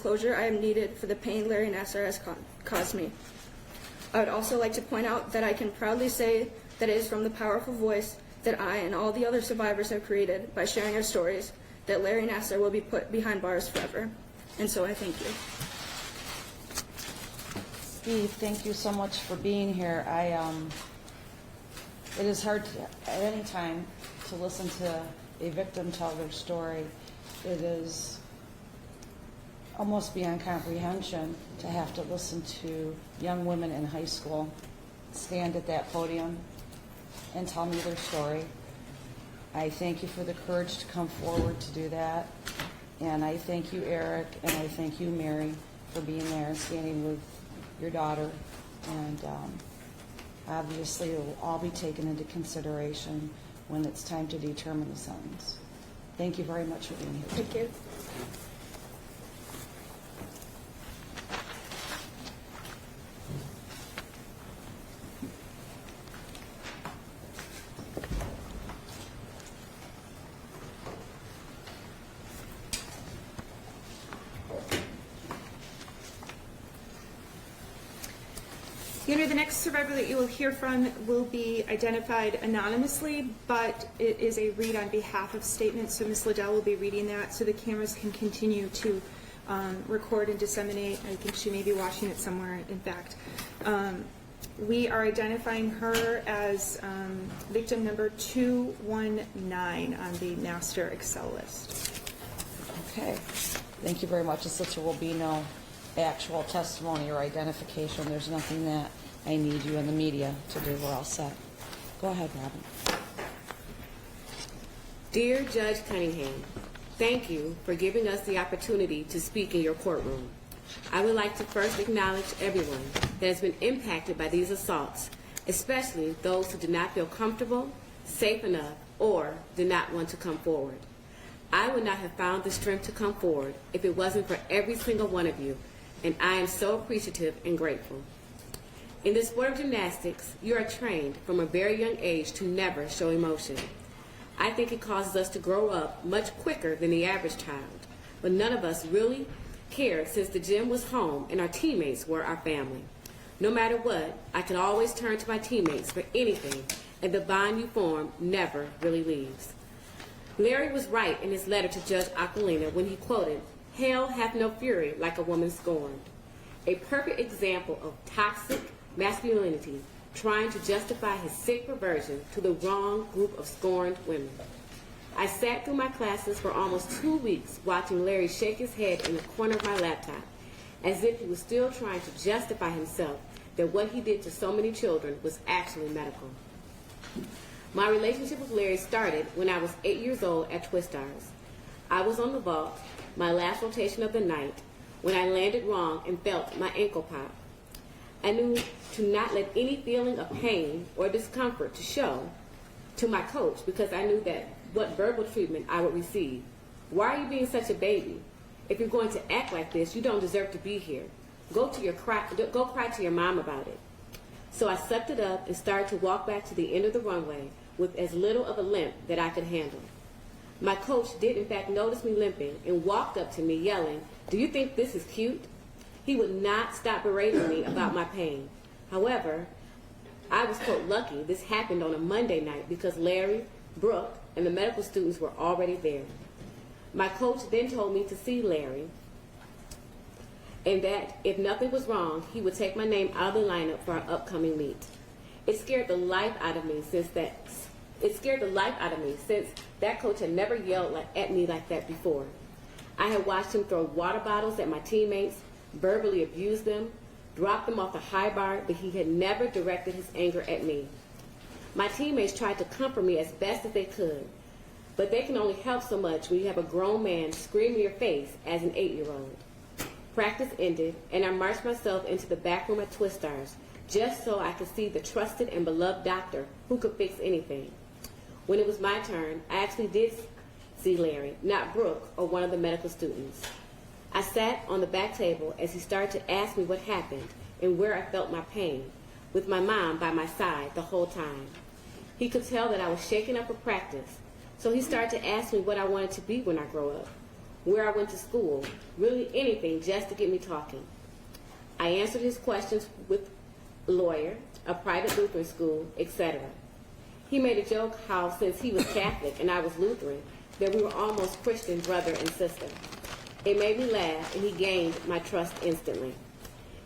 closure I am needed for the pain Larry Nassar has caused me. I would also like to point out that I can proudly say that it is from the powerful voice that I and all the other survivors have created by sharing our stories that Larry Nassar will be put behind bars forever. And so I thank you. Steve, thank you so much for being here. It is hard at any time to listen to a victim tell their story. It is almost beyond comprehension to have to listen to young women in high school stand at that podium and tell me their story. I thank you for the courage to come forward to do that. And I thank you, Eric, and I thank you, Mary, for being there and standing with your daughter. And obviously it will all be taken into consideration when it's time to determine the sentence. Thank you very much for being here. Thank you. The next survivor that you will hear from will be identified anonymously, but it is a read on behalf of statement, so Ms. Liddell will be reading that so the cameras can continue to record and disseminate. I think she may be watching it somewhere, in fact. We are identifying her as victim number 219 on the Nassar Excel list. Okay. Thank you very much. Since there will be no actual testimony or identification, there's nothing that I need you in the media to do. We're all set. Go ahead, Robin. Dear Judge Cunningham, thank you for giving us the opportunity to speak in your courtroom. I would like to first acknowledge everyone that has been impacted by these assaults, especially those who did not feel comfortable, safe enough, or did not want to come forward. I would not have found the strength to come forward if it wasn't for every single one of you, and I am so appreciative and grateful. In the sport of gymnastics, you are trained from a very young age to never show emotion. I think it causes us to grow up much quicker than the average child, but none of us really cared since the gym was home and our teammates were our family. No matter what, I could always turn to my teammates for anything, and the bond you form never really leaves. Larry was right in his letter to Judge Aquilina when he quoted, "Hell hath no fury like a woman scorned." A perfect example of toxic masculinity trying to justify his sick perversion to the wrong group of scorned women. I sat through my classes for almost 2 weeks watching Larry shake his head in the corner of my laptop as if he was still trying to justify himself that what he did to so many children was actually medical. My relationship with Larry started when I was 8 years old at Twistars. I was on the vault, my last rotation of the night, when I landed wrong and felt my ankle pop. I knew to not let any feeling of pain or discomfort to show to my coach because I knew that what verbal treatment I would receive. "Why are you being such a baby? If you're going to act like this, you don't deserve to be here. Go cry to your mom about it." So I sucked it up and started to walk back to the end of the runway with as little of a limp that I could handle. My coach did in fact notice me limping and walked up to me yelling, "Do you think this is cute?" He would not stop berating me about my pain. However, I was quote lucky this happened on a Monday night because Larry, Brooke, and the medical students were already there. My coach then told me to see Larry and that if nothing was wrong, he would take my name out of the lineup for our upcoming meet. It scared the life out of me since that coach had never yelled at me like that before. I had watched him throw water bottles at my teammates, verbally abuse them, drop them off the high bar, but he had never directed his anger at me. My teammates tried to comfort me as best as they could, but they can only help so much when you have a grown man scream in your face as an 8-year-old. Practice ended, and I marched myself into the back room at Twistars just so I could see the trusted and beloved doctor who could fix anything. When it was my turn, I actually did see Larry, not Brooke or one of the medical students. I sat on the back table as he started to ask me what happened and where I felt my pain, with my mom by my side the whole time. He could tell that I was shaken up for practice, so he started to ask me what I wanted to be when I grow up. where I went to school, really anything just to get me talking. I answered his questions with lawyer, a private Lutheran school, etc. He made a joke how, since he was Catholic and I was Lutheran, that we were almost Christian brother and sister. It made me laugh, and he gained my trust instantly.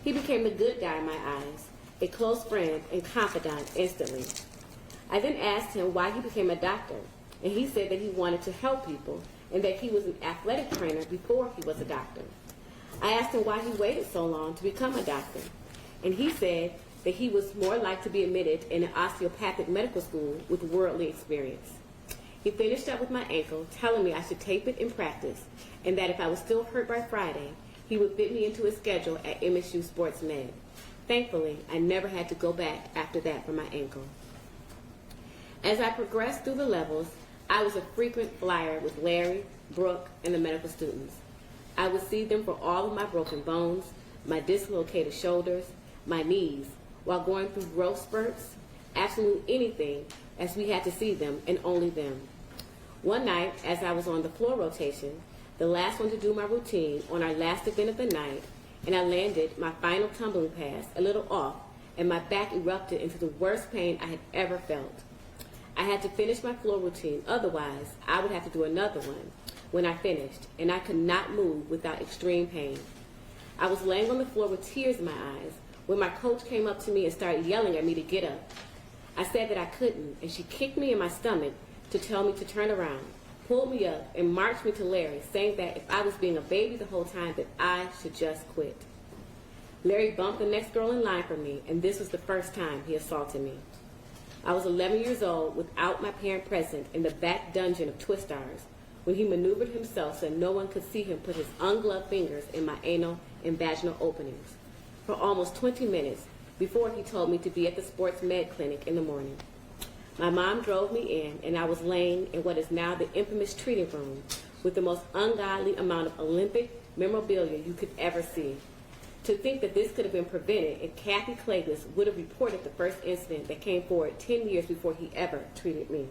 He became the good guy in my eyes, a close friend and confidant instantly. I then asked him why he became a doctor, and he said that he wanted to help people and that he was an athletic trainer before he was a doctor. I asked him why he waited so long to become a doctor, and he said that he was more like to be admitted in an osteopathic medical school with worldly experience. He finished up with my ankle, telling me I should tape it in practice, and that if I was still hurt by Friday, he would fit me into his schedule at MSU Sports Med. Thankfully, I never had to go back after that for my ankle. As I progressed through the levels, I was a frequent flyer with Larry, Brooke, and the medical students. I would see them for all of my broken bones, my dislocated shoulders, my knees, while going through growth spurts, absolutely anything, as we had to see them and only them. One night, as I was on the floor rotation, the last one to do my routine on our last event of the night, and I landed my final tumbling pass a little off, and my back erupted into the worst pain I had ever felt. I had to finish my floor routine, otherwise I would have to do another one when I finished, and I could not move without extreme pain. I was laying on the floor with tears in my eyes when my coach came up to me and started yelling at me to get up. I said that I couldn't, and she kicked me in my stomach to tell me to turn around, pulled me up, and marched me to Larry, saying that if I was being a baby the whole time, that I should just quit. Larry bumped the next girl in line for me, and this was the first time he assaulted me. I was 11 years old without my parent present in the back dungeon of Twistars when he maneuvered himself so no one could see him put his ungloved fingers in my anal and vaginal openings for almost 20 minutes before he told me to be at the sports med clinic in the morning. My mom drove me in, and I was laying in what is now the infamous treating room with the most ungodly amount of Olympic memorabilia you could ever see. To think that this could have been prevented if Kathy Clavis would have reported the first incident that came forward 10 years before he ever treated me.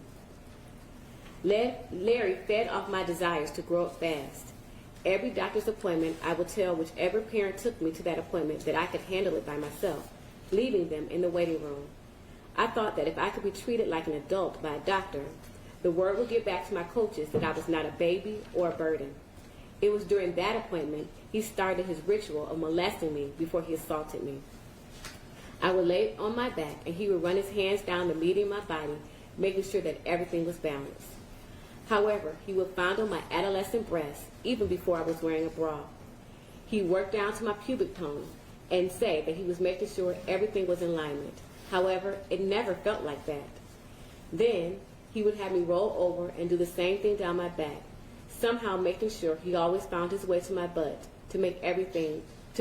Larry fed off my desires to grow up fast. Every doctor's appointment, I would tell whichever parent took me to that appointment that I could handle it by myself, leaving them in the waiting room. I thought that if I could be treated like an adult by a doctor, the word would get back to my coaches that I was not a baby or a burden. It was during that appointment he started his ritual of molesting me before he assaulted me. I would lay on my back, and he would run his hands down the median of my body, making sure that everything was balanced. However, he would fondle my adolescent breasts even before I was wearing a bra. He worked down to my pubic bone and say that he was making sure everything was in alignment. However, it never felt like that. Then he would have me roll over and do the same thing down my back, somehow making sure he always found his way to my butt to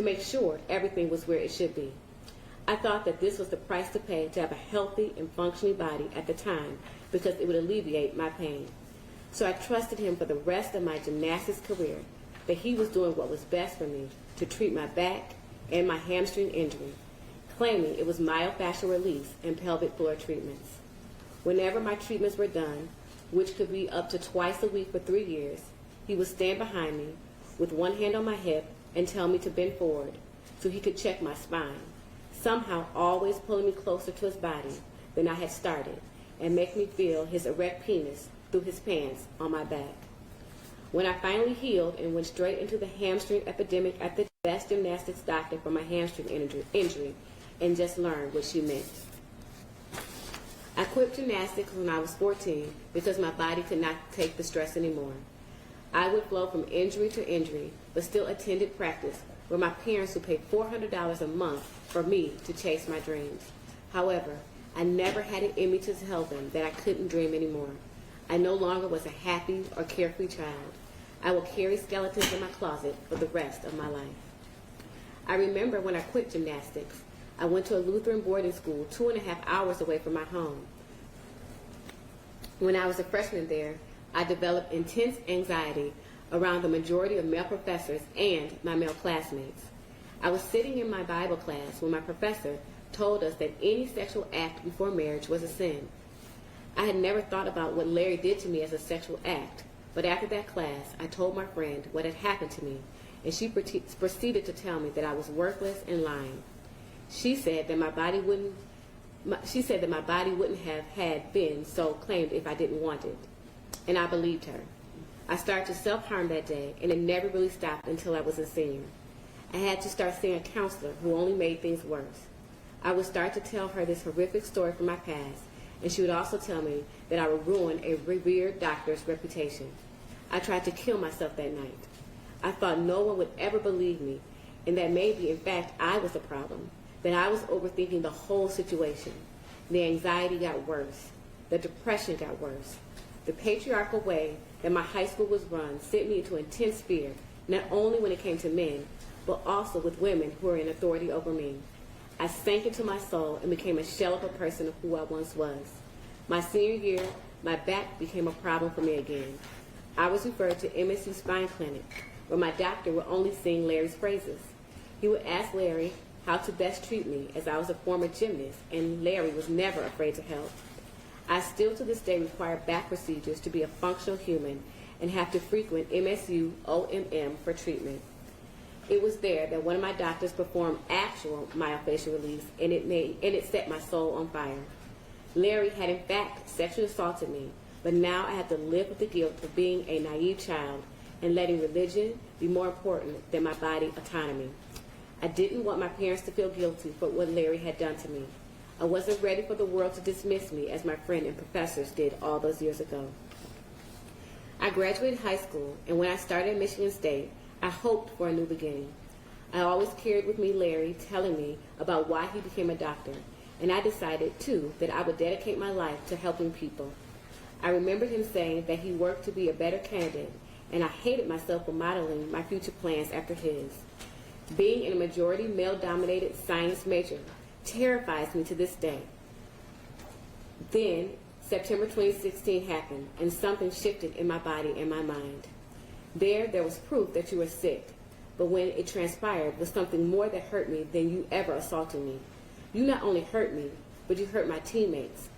make sure everything was where it should be. I thought that this was the price to pay to have a healthy and functioning body at the time because it would alleviate my pain. So I trusted him for the rest of my gymnastics career that he was doing what was best for me to treat my back and my hamstring injury, claiming it was myofascial release and pelvic floor treatments. Whenever my treatments were done, which could be up to twice a week for 3 years, he would stand behind me with one hand on my hip and tell me to bend forward so he could check my spine, somehow always pulling me closer to his body than I had started and make me feel his erect penis through his pants on my back. When I finally healed and went straight into the hamstring epidemic at the best gymnastics doctor for my hamstring injury and just learned what she meant. I quit gymnastics when I was 14 because my body could not take the stress anymore. I would flow from injury to injury, but still attended practice where my parents would pay $400 a month for me to chase my dreams. However, I never had it in me to tell them that I couldn't dream anymore. I no longer was a happy or carefree child. I will carry skeletons in my closet for the rest of my life. I remember when I quit gymnastics, I went to a Lutheran boarding school 2.5 hours away from my home. When I was a freshman there, I developed intense anxiety around the majority of male professors and my male classmates. I was sitting in my Bible class when my professor told us that any sexual act before marriage was a sin. I had never thought about what Larry did to me as a sexual act, But after that class, I told my friend what had happened to me, and she proceeded to tell me that I was worthless and lying. She said that my body wouldn't have had been so claimed if I didn't want it. And I believed her. I started to self-harm that day, and it never really stopped until I was a senior. I had to start seeing a counselor who only made things worse. I would start to tell her this horrific story from my past, and she would also tell me that I would ruin a revered doctor's reputation. I tried to kill myself that night. I thought no one would ever believe me, and that maybe, in fact, I was the problem, that I was overthinking the whole situation. The anxiety got worse. The depression got worse. The patriarchal way that my high school was run sent me into intense fear, not only when it came to men, but also with women who were in authority over me. I sank into my soul and became a shell of a person of who I once was. My senior year, my back became a problem for me again. I was referred to MSU Spine Clinic, where my doctor would only sing Larry's praises. He would ask Larry how to best treat me, as I was a former gymnast, and Larry was never afraid to help. I still to this day require back procedures to be a functional human and have to frequent MSU OMM for treatment. It was there that one of my doctors performed actual myofascial release, and it set my soul on fire. Larry had in fact sexually assaulted me, but now I have to live with the guilt of being a naive child and letting religion be more important than my body autonomy. I didn't want my parents to feel guilty for what Larry had done to me. I wasn't ready for the world to dismiss me as my friend and professors did all those years ago. I graduated high school, and when I started at Michigan State, I hoped for a new beginning. I always carried with me Larry telling me about why he became a doctor, and I decided, too, that I would dedicate my life to helping people. I remembered him saying that he worked to be a better candidate, and I hated myself for modeling my future plans after his. Being in a majority male-dominated science major terrifies me to this day. Then, September 2016 happened, and something shifted in my body and my mind. There was proof that you were sick, but when it transpired was something more that hurt me than you ever assaulted me. You not only hurt me, but you hurt my teammates.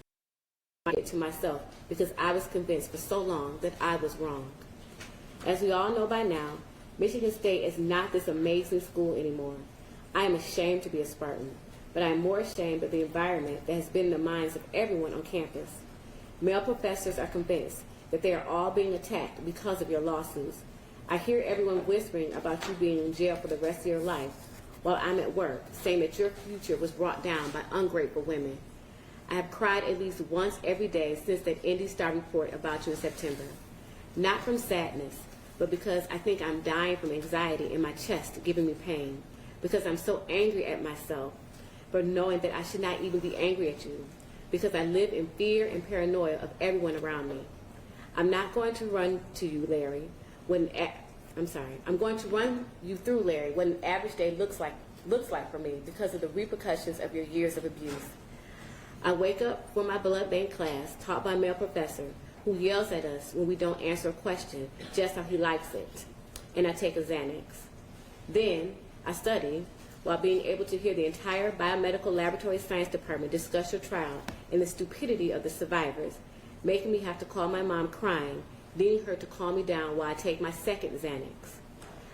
I did it to myself because I was convinced for so long that I was wrong. As we all know by now, Michigan State is not this amazing school anymore. I am ashamed to be a Spartan, but I am more ashamed of the environment that has been in the minds of everyone on campus. Male professors are convinced that they are all being attacked because of your lawsuits. I hear everyone whispering about you being in jail for the rest of your life, while I'm at work saying that your future was brought down by ungrateful women. I have cried at least once every day since that Indy Star report about you in September. Not from sadness, but because I think I'm dying from anxiety in my chest giving me pain, because I'm so angry at myself for knowing that I should not even be angry at you, because I live in fear and paranoia of everyone around me. I'm not going to run to you, Larry, I'm going to run you through, Larry, what an average day looks like for me because of the repercussions of your years of abuse. I wake up for my blood bank class taught by a male professor who yells at us when we don't answer a question just how he likes it, and I take a Xanax. Then I study while being able to hear the entire biomedical laboratory science department discuss your trial and the stupidity of the survivors, making me have to call my mom crying, leading her to calm me down while I take my second Xanax.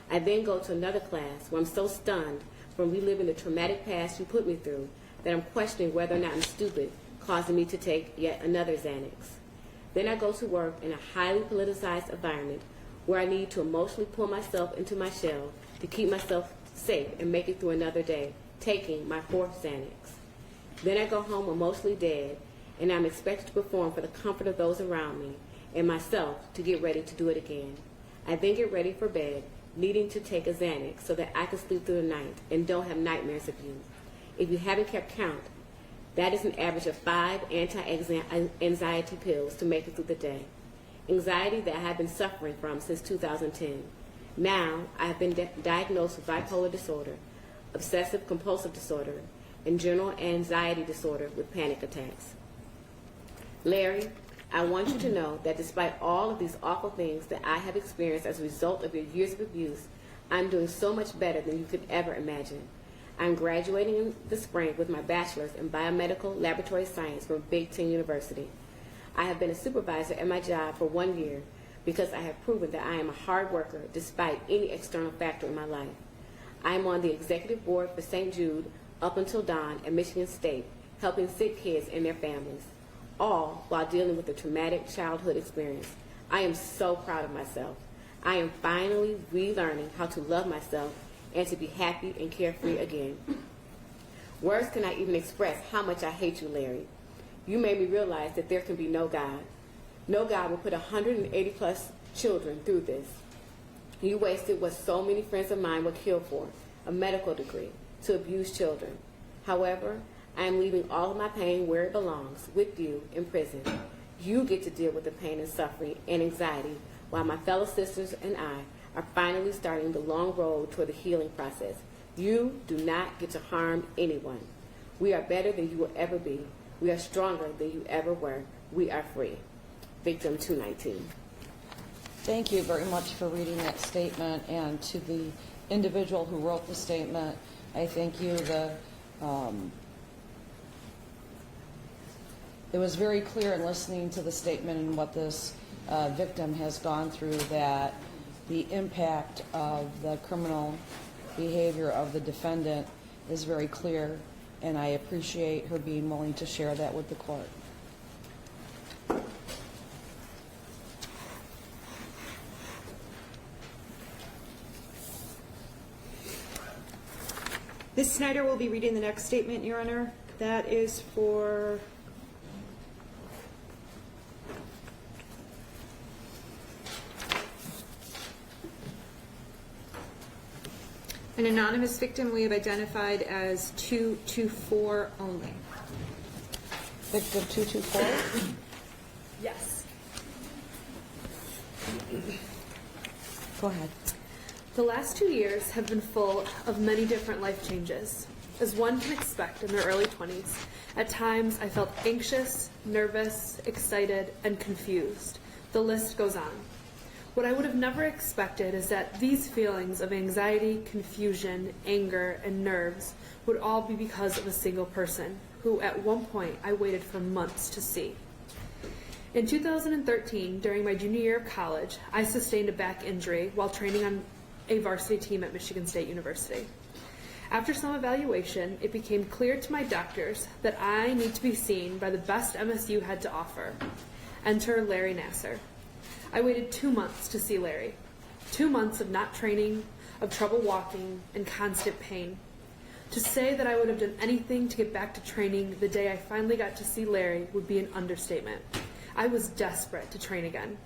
I then go to another class where I'm so stunned from reliving the traumatic past you put me through that I'm questioning whether or not I'm stupid, causing me to take yet another Xanax. Then I go to work in a highly politicized environment where I need to emotionally pull myself into my shell to keep myself safe and make it through another day, taking my fourth Xanax. Then I go home emotionally dead, and I'm expected to perform for the comfort of those around me and myself to get ready to do it again. I then get ready for bed, needing to take a Xanax so that I can sleep through the night and don't have nightmares of you. If you haven't kept count, that is an average of 5 anti-anxiety pills to make it through the day. Anxiety that I have been suffering from since 2010. Now, I have been diagnosed with bipolar disorder, obsessive compulsive disorder, and general anxiety disorder with panic attacks. Larry, I want you to know that despite all of these awful things that I have experienced as a result of your years of abuse, I'm doing so much better than you could ever imagine. I'm graduating in the spring with my bachelor's in biomedical laboratory science from Big Ten University. I have been a supervisor at my job for 1 year, because I have proven that I am a hard worker despite any external factor in my life. I am on the executive board for St. Jude up until dawn at Michigan State, helping sick kids and their families, all while dealing with a traumatic childhood experience. I am so proud of myself. I am finally relearning how to love myself and to be happy and carefree again. Words cannot even express how much I hate you, Larry. You made me realize that there can be no God. No God will put 180 plus children through this. You wasted what so many friends of mine were killed for, a medical degree, to abuse children. However, I am leaving all of my pain where it belongs, with you in prison. You get to deal with the pain and suffering and anxiety, while my fellow sisters and I are finally starting the long road toward the healing process. You do not get to harm anyone. We are better than you will ever be. We are stronger than you ever were. We are free. Victim 219. Thank you very much for reading that statement, and to the individual who wrote the statement, I thank you. It was very clear in listening to the statement and what this victim has gone through that the impact of the criminal behavior of the defendant is very clear, and I appreciate her being willing to share that with the court. Ms. Snyder will be reading the next statement, Your Honor. That is for an anonymous victim we have identified as 224 only. Victim 224? Yes. Go ahead. The last 2 years have been full of many different life changes. As one can expect in their early 20s, at times I felt anxious, nervous, excited, and confused. The list goes on. What I would have never expected is that these feelings of anxiety, confusion, anger, and nerves would all be because of a single person, who at one point I waited for months to see. In 2013, during my junior year of college, I sustained a back injury while training on a varsity team at Michigan State University. After some evaluation, it became clear to my doctors that I need to be seen by the best MSU had to offer. Enter Larry Nassar. I waited 2 months to see Larry. 2 months of not training, of trouble walking, and constant pain. To say that I would have done anything to get back to training the day I finally got to see Larry would be an understatement. I was desperate to train again.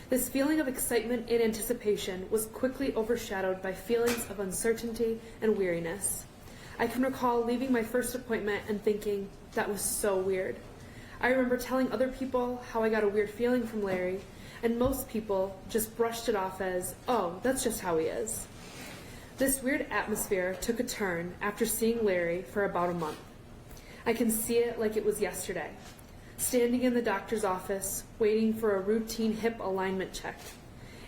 This feeling of excitement and anticipation was quickly overshadowed by feelings of uncertainty and weariness. I can recall leaving my first appointment and thinking, that was so weird. I remember telling other people how I got a weird feeling from Larry, and most people just brushed it off as, oh, that's just how he is. This weird atmosphere took a turn after seeing Larry for about a month. I can see it like it was yesterday. Standing in the doctor's office, waiting for a routine hip alignment check.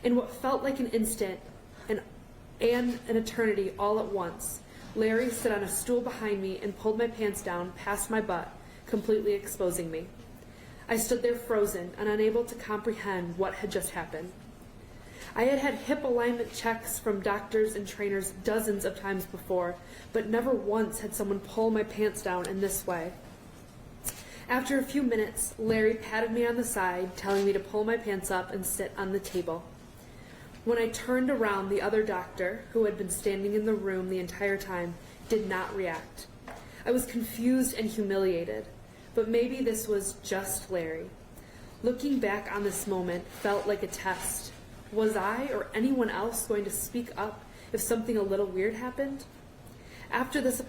In what felt like an instant and an eternity all at once, Larry stood on a stool behind me and pulled my pants down past my butt, completely exposing me. I stood there frozen and unable to comprehend what had just happened. I had had hip alignment checks from doctors and trainers dozens of times before, but never once had someone pull my pants down in this way. After a few minutes, Larry patted me on the side, telling me to pull my pants up and sit on the table. When I turned around, the other doctor, who had been standing in the room the entire time, did not react. I was confused and humiliated, but maybe this was just Larry. Looking back on this moment felt like a test. Was I or anyone else going to speak up if something a little weird happened? After this,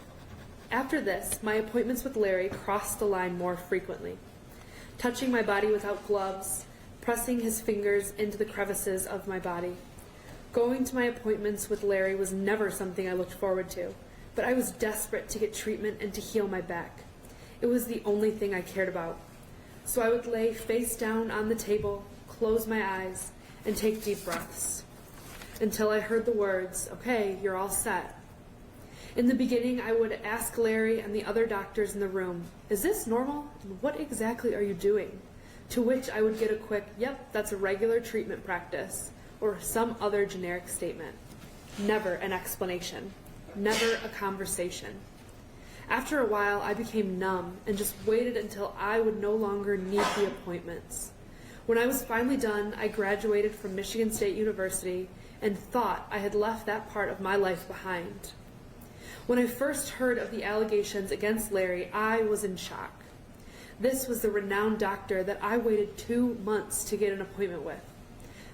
my appointments with Larry crossed the line more frequently. Touching my body without gloves, pressing his fingers into the crevices of my body. Going to my appointments with Larry was never something I looked forward to, but I was desperate to get treatment and to heal my back. It was the only thing I cared about. So I would lay face down on the table, close my eyes, and take deep breaths, until I heard the words, "Okay, you're all set." In the beginning, I would ask Larry and the other doctors in the room, "Is this normal? And what exactly are you doing?" to which I would get a quick, "Yep, that's a regular treatment practice," or some other generic statement. Never an explanation. Never a conversation. After a while, I became numb and just waited until I would no longer need the appointments. When I was finally done, I graduated from Michigan State University and thought I had left that part of my life behind. When I first heard of the allegations against Larry, I was in shock. This was the renowned doctor that I waited 2 months to get an appointment with.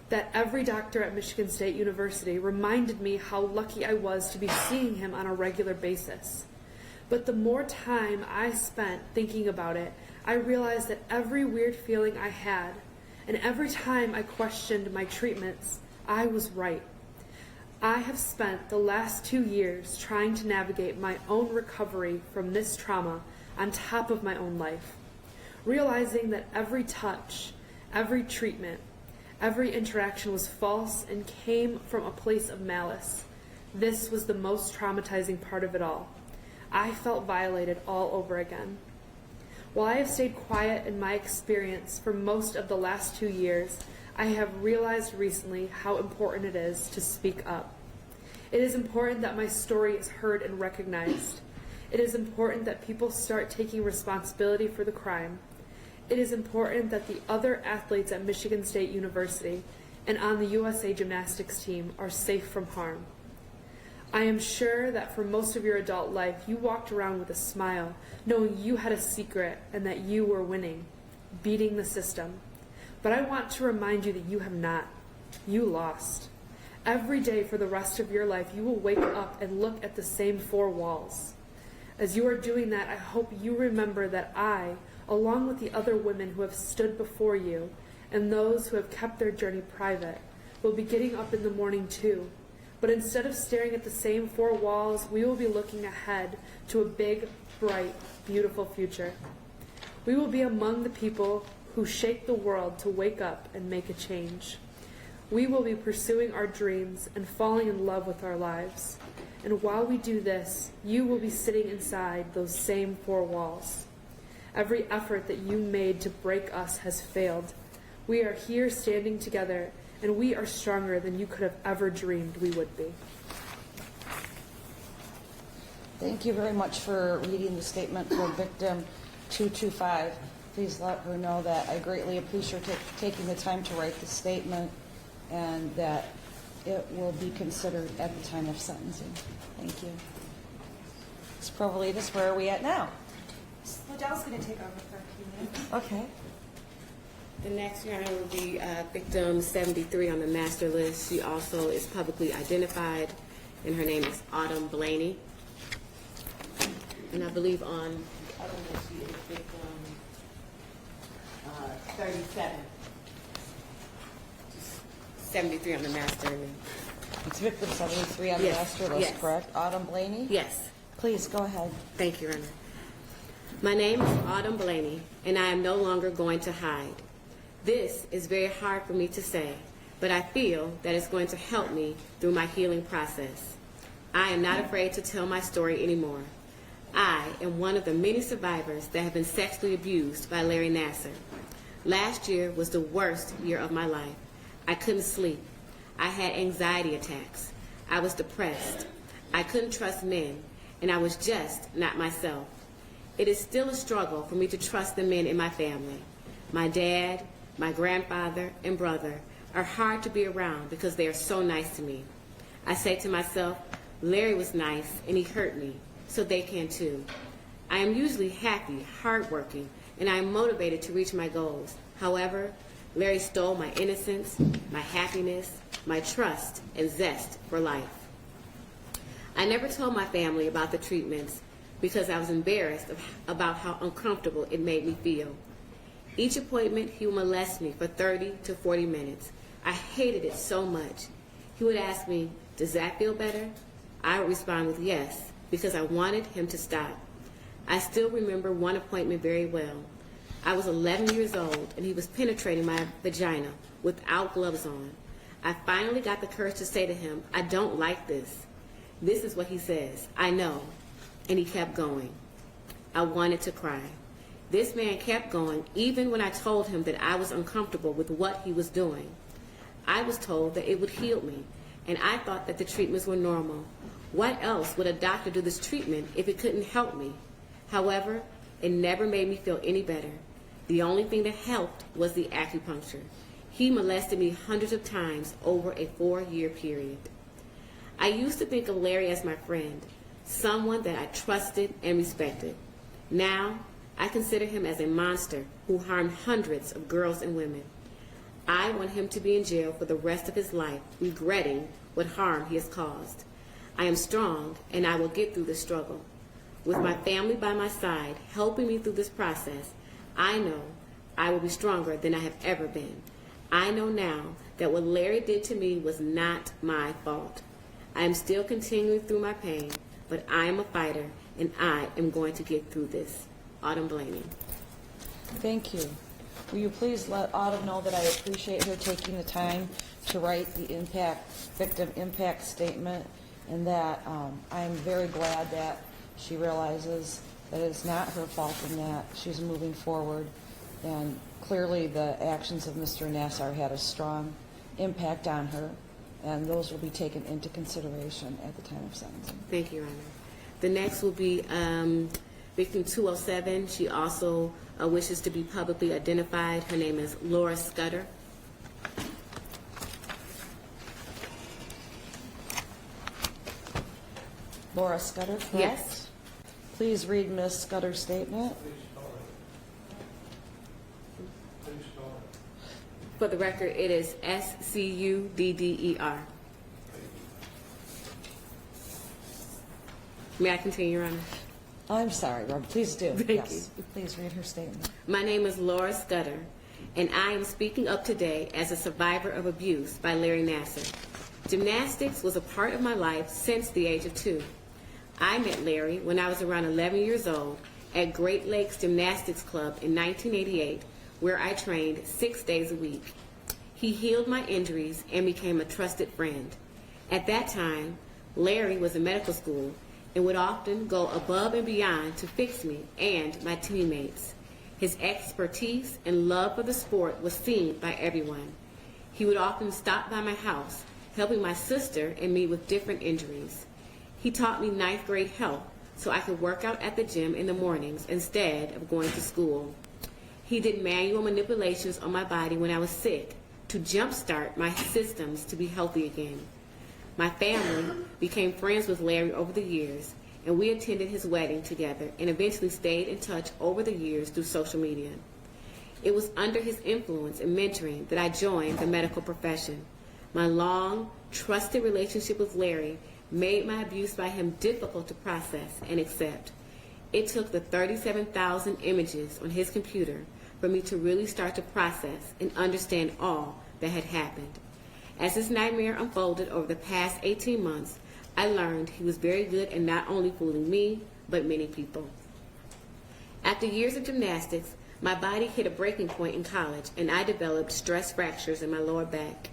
That every doctor at Michigan State University reminded me how lucky I was to be seeing him on a regular basis. But the more time I spent thinking about it, I realized that every weird feeling I had, and every time I questioned my treatments, I was right. I have spent the last 2 years trying to navigate my own recovery from this trauma on top of my own life, realizing that every touch, every treatment, every interaction was false and came from a place of malice. This was the most traumatizing part of it all. I felt violated all over again. While I have stayed quiet in my experience for most of the last 2 years, I have realized recently how important it is to speak up. It is important that my story is heard and recognized. It is important that people start taking responsibility for the crime. It is important that the other athletes at Michigan State University and on the USA Gymnastics team are safe from harm. I am sure that for most of your adult life, you walked around with a smile, knowing you had a secret and that you were winning, beating the system. But I want to remind you that you have not. You lost. Every day for the rest of your life, you will wake up and look at the same 4 walls. As you are doing that, I hope you remember that I, along with the other women who have stood before you and those who have kept their journey private, will be getting up in the morning too. But instead of staring at the same 4 walls, we will be looking ahead to a big, bright, beautiful future. We will be among the people who shake the world to wake up and make a change. We will be pursuing our dreams and falling in love with our lives. And while we do this, you will be sitting inside those same 4 walls. Every effort that you made to break us has failed. We are here standing together, and we are stronger than you could have ever dreamed we would be. Thank you very much for reading the statement for victim 225. Please let her know that I greatly appreciate her taking the time to write the statement and that it will be considered at the time of sentencing. Thank you. Ms. Provolitis, where are we at now? Liddell's going to take over for a few minutes. Okay. The next, Your Honor, will be victim 73 on the master list. She also is publicly identified, and her name is Autumn Blaney. And I believe on the other list she is victim 37. 73 on the master list. It's victim 73 on the Yes, master list, yes. correct? Autumn Blaney? Yes. Please, go ahead. Thank you, Your Honor. My name is Autumn Blaney, and I am no longer going to hide. This is very hard for me to say, but I feel that it's going to help me through my healing process. I am not afraid to tell my story anymore. I am one of the many survivors that have been sexually abused by Larry Nassar. Last year was the worst year of my life. I couldn't sleep. I had anxiety attacks. I was depressed. I couldn't trust men, and I was just not myself. It is still a struggle for me to trust the men in my family. My dad, my grandfather, and brother are hard to be around because they are so nice to me. I say to myself, Larry was nice and he hurt me, so they can too. I am usually happy, hardworking, and I am motivated to reach my goals. However, Larry stole my innocence, my happiness, my trust, and zest for life. I never told my family about the treatments because I was embarrassed about how uncomfortable it made me feel. Each appointment, he would molest me for 30 to 40 minutes. I hated it so much. He would ask me, "Does that feel better?" I would respond with yes, because I wanted him to stop. I still remember one appointment very well. I was 11 years old, and he was penetrating my vagina without gloves on. I finally got the courage to say to him, "I don't like this." This is what he says, "I know," and he kept going. I wanted to cry. This man kept going even when I told him that I was uncomfortable with what he was doing. I was told that it would heal me, and I thought that the treatments were normal. What else would a doctor do this treatment if it couldn't help me? However, it never made me feel any better. The only thing that helped was the acupuncture. He molested me hundreds of times over a 4-year period. I used to think of Larry as my friend, someone that I trusted and respected. Now, I consider him as a monster who harmed hundreds of girls and women. I want him to be in jail for the rest of his life, regretting what harm he has caused. I am strong, and I will get through this struggle. With my family by my side, helping me through this process, I know I will be stronger than I have ever been. I know now that what Larry did to me was not my fault. I am still continuing through my pain, but I am a fighter, and I am going to get through this. Autumn Blaney. Thank you. Will you please let Autumn know that I appreciate her taking the time to write the victim impact statement, and that I'm very glad that she realizes that it's not her fault and that she's moving forward. And clearly the actions of Mr. Nassar had a strong impact on her, and those will be taken into consideration at the time of sentencing. Thank you, Your Honor. The next will be victim 207. She also wishes to be publicly identified. Her name is Laura Scudder. Laura Scudder, correct? Yes. Please read Ms. Scudder's statement. For the record, it is Scudder. May I continue, Your Honor? I'm sorry, Rob. Please do. Thank Yes. Please read her statement. My name is Laura Scudder, and I am speaking up today as a survivor of abuse by Larry Nassar. Gymnastics was a part of my life since the age of 2. I met Larry when I was around 11 years old at Great Lakes Gymnastics Club in 1988, where I trained 6 days a week. He healed my injuries and became a trusted friend. At that time, Larry was in medical school and would often go above and beyond to fix me and my teammates. His expertise and love for the sport was seen by everyone. He would often stop by my house, helping my sister and me with different injuries. He taught me 9th grade health so I could work out at the gym in the mornings instead of going to school. He did manual manipulations on my body when I was sick to jumpstart my systems to be healthy again. My family became friends with Larry over the years, and we attended his wedding together and eventually stayed in touch over the years through social media. It was under his influence and mentoring that I joined the medical profession. My long, trusted relationship with Larry made my abuse by him difficult to process and accept. It took the 37,000 images on his computer for me to really start to process and understand all that had happened. As this nightmare unfolded over the past 18 months, I learned he was very good at not only fooling me, but many people. After years of gymnastics, my body hit a breaking point in college, and I developed stress fractures in my lower back.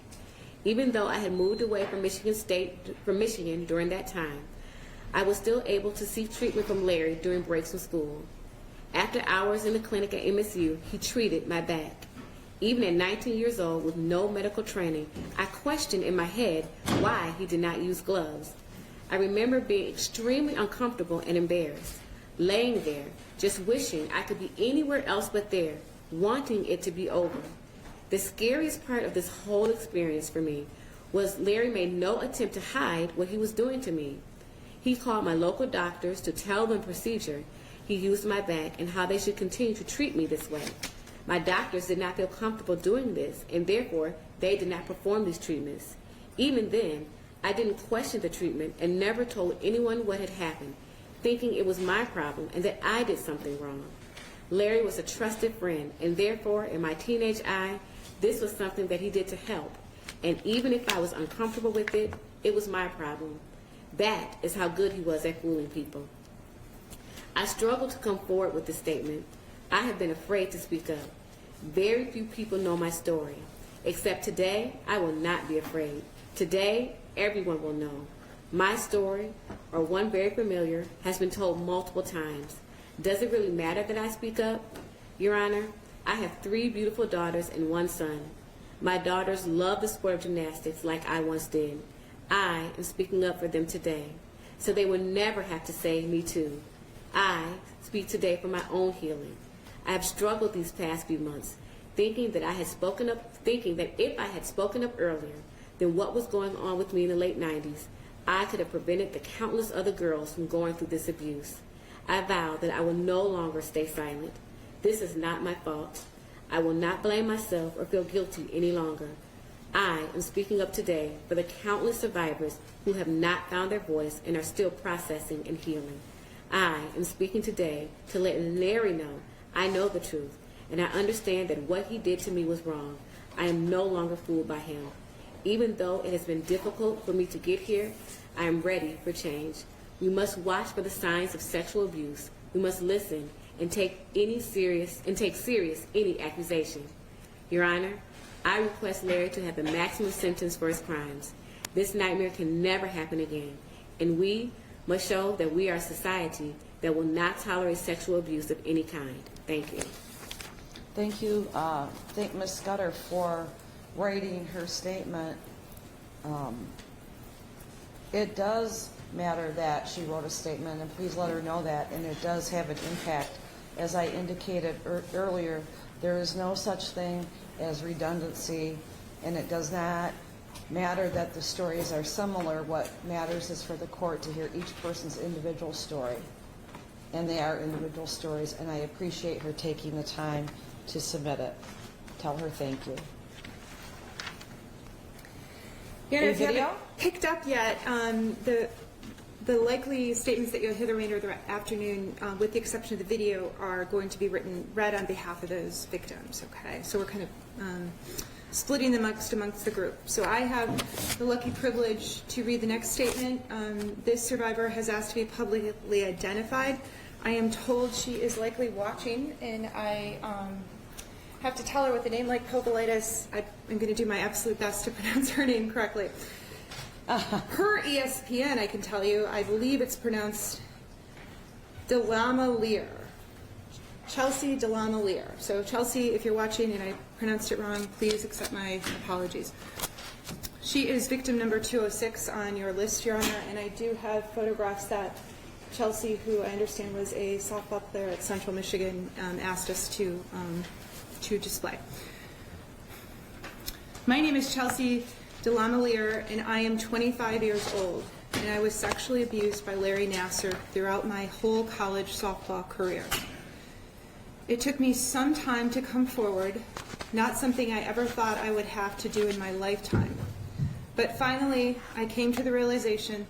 Even though I had moved away from Michigan during that time, I was still able to seek treatment from Larry during breaks from school. After hours in the clinic at MSU, he treated my back. Even at 19 years old with no medical training, I questioned in my head why he did not use gloves. I remember being extremely uncomfortable and embarrassed, laying there, just wishing I could be anywhere else but there, wanting it to be over. The scariest part of this whole experience for me was Larry made no attempt to hide what he was doing to me. He called my local doctors to tell them procedure he used my back and how they should continue to treat me this way. My doctors did not feel comfortable doing this, and therefore they did not perform these treatments. Even then, I didn't question the treatment and never told anyone what had happened, thinking it was my problem and that I did something wrong. Larry was a trusted friend, and therefore, in my teenage eye, this was something that he did to help. And even if I was uncomfortable with it, it was my problem. That is how good he was at fooling people. I struggled to come forward with this statement. I have been afraid to speak up. Very few people know my story. Except today, I will not be afraid. Today, everyone will know. My story, or one very familiar, has been told multiple times. Does it really matter that I speak up? Your Honor, I have 3 beautiful daughters and 1 son. My daughters love the sport of gymnastics like I once did. I am speaking up for them today, so they will never have to say, "Me too." I speak today for my own healing. I have struggled these past few months, thinking that if I had spoken up earlier, then what was going on with me in the late 90s, I could have prevented the countless other girls from going through this abuse. I vow that I will no longer stay silent. This is not my fault. I will not blame myself or feel guilty any longer. I am speaking up today for the countless survivors who have not found their voice and are still processing and healing. I am speaking today to let Larry know I know the truth, and I understand that what he did to me was wrong. I am no longer fooled by him. Even though it has been difficult for me to get here, I am ready for change. We must watch for the signs of sexual abuse. We must listen and take serious any accusation. Your Honor, I request Larry to have the maximum sentence for his crimes. This nightmare can never happen again, and we must show that we are a society that will not tolerate sexual abuse of any kind. Thank you. Thank you. Thank Ms. Scudder for writing her statement. It does matter that she wrote a statement, and please let her know that, and it does have an impact. As I indicated earlier, there is no such thing as redundancy, and it does not matter that the stories are similar. What matters is for the court to hear each person's individual story, and they are individual stories, and I appreciate her taking the time to submit it. Tell her thank you. Your Honor, if you video? haven't picked up yet, the likely statements that you'll hear the remainder of the afternoon, with the exception of the video, are going to be read on behalf of those victims, okay? So we're kind of splitting them amongst the group. So I have the lucky privilege to read the next statement. This survivor has asked to be publicly identified. I am told she is likely watching, and I have to tell her with a name like Povolitis, I'm going to do my absolute best to pronounce her name correctly. Her ESPN, I can tell you, I believe it's pronounced Delamalier. Chelsea Delamalier. So Chelsea, if you're watching and I pronounced it wrong, please accept my apologies. She is victim number 206 on your list, Your Honor, and I do have photographs that Chelsea, who I understand was a softball player at Central Michigan, asked us to display. My name is Chelsea Delamalier, and I am 25 years old, and I was sexually abused by Larry Nassar throughout my whole college softball career. It took me some time to come forward, not something I ever thought I would have to do in my lifetime. But finally, I came to the realization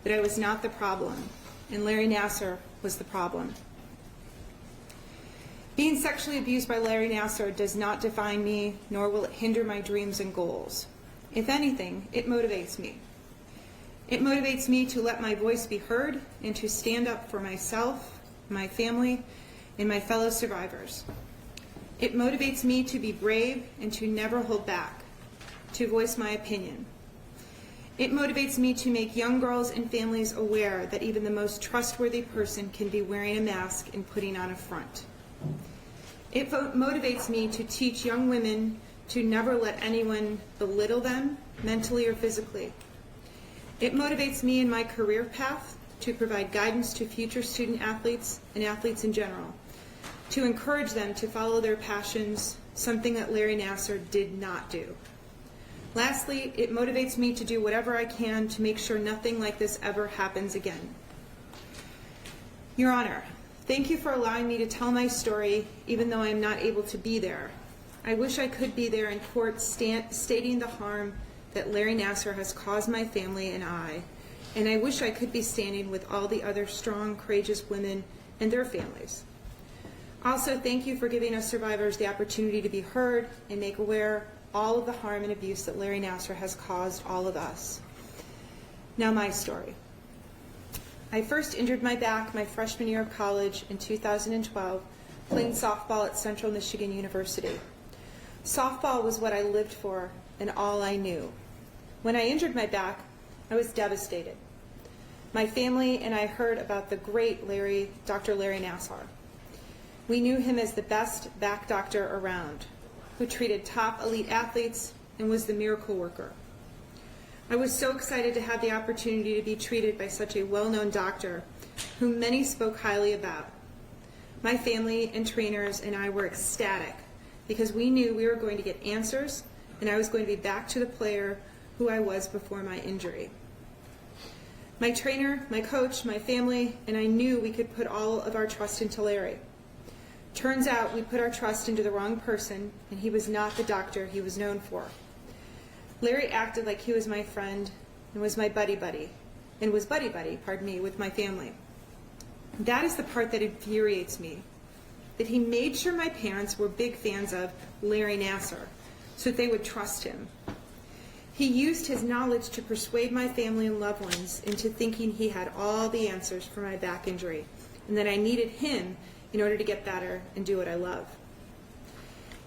that I was not the problem, and Larry Nassar was the problem. Being sexually abused by Larry Nassar does not define me, nor will it hinder my dreams and goals. If anything, it motivates me. It motivates me to let my voice be heard and to stand up for myself, my family, and my fellow survivors. It motivates me to be brave and to never hold back, to voice my opinion. It motivates me to make young girls and families aware that even the most trustworthy person can be wearing a mask and putting on a front. It motivates me to teach young women to never let anyone belittle them, mentally or physically. It motivates me in my career path to provide guidance to future student athletes and athletes in general, to encourage them to follow their passions, something that Larry Nassar did not do. Lastly, it motivates me to do whatever I can to make sure nothing like this ever happens again. Your Honor, thank you for allowing me to tell my story, even though I am not able to be there. I wish I could be there in court stating the harm that Larry Nassar has caused my family and I wish I could be standing with all the other strong, courageous women and their families. Also, thank you for giving us survivors the opportunity to be heard and make aware all of the harm and abuse that Larry Nassar has caused all of us. Now my story. I first injured my back my freshman year of college in 2012, playing softball at Central Michigan University. Softball was what I lived for and all I knew. When I injured my back, I was devastated. My family and I heard about the great Dr. Larry Nassar. We knew him as the best back doctor around, who treated top elite athletes and was the miracle worker. I was so excited to have the opportunity to be treated by such a well-known doctor whom many spoke highly about. My family and trainers and I were ecstatic because we knew we were going to get answers and I was going to be back to the player who I was before my injury. My trainer, my coach, my family, and I knew we could put all of our trust into Larry. Turns out we put our trust into the wrong person, and he was not the doctor he was known for. Larry acted like he was my friend and was my buddy-buddy, with my family. That is the part that infuriates me, that he made sure my parents were big fans of Larry Nassar, so that they would trust him. He used his knowledge to persuade my family and loved ones into thinking he had all the answers for my back injury, and that I needed him in order to get better and do what I love.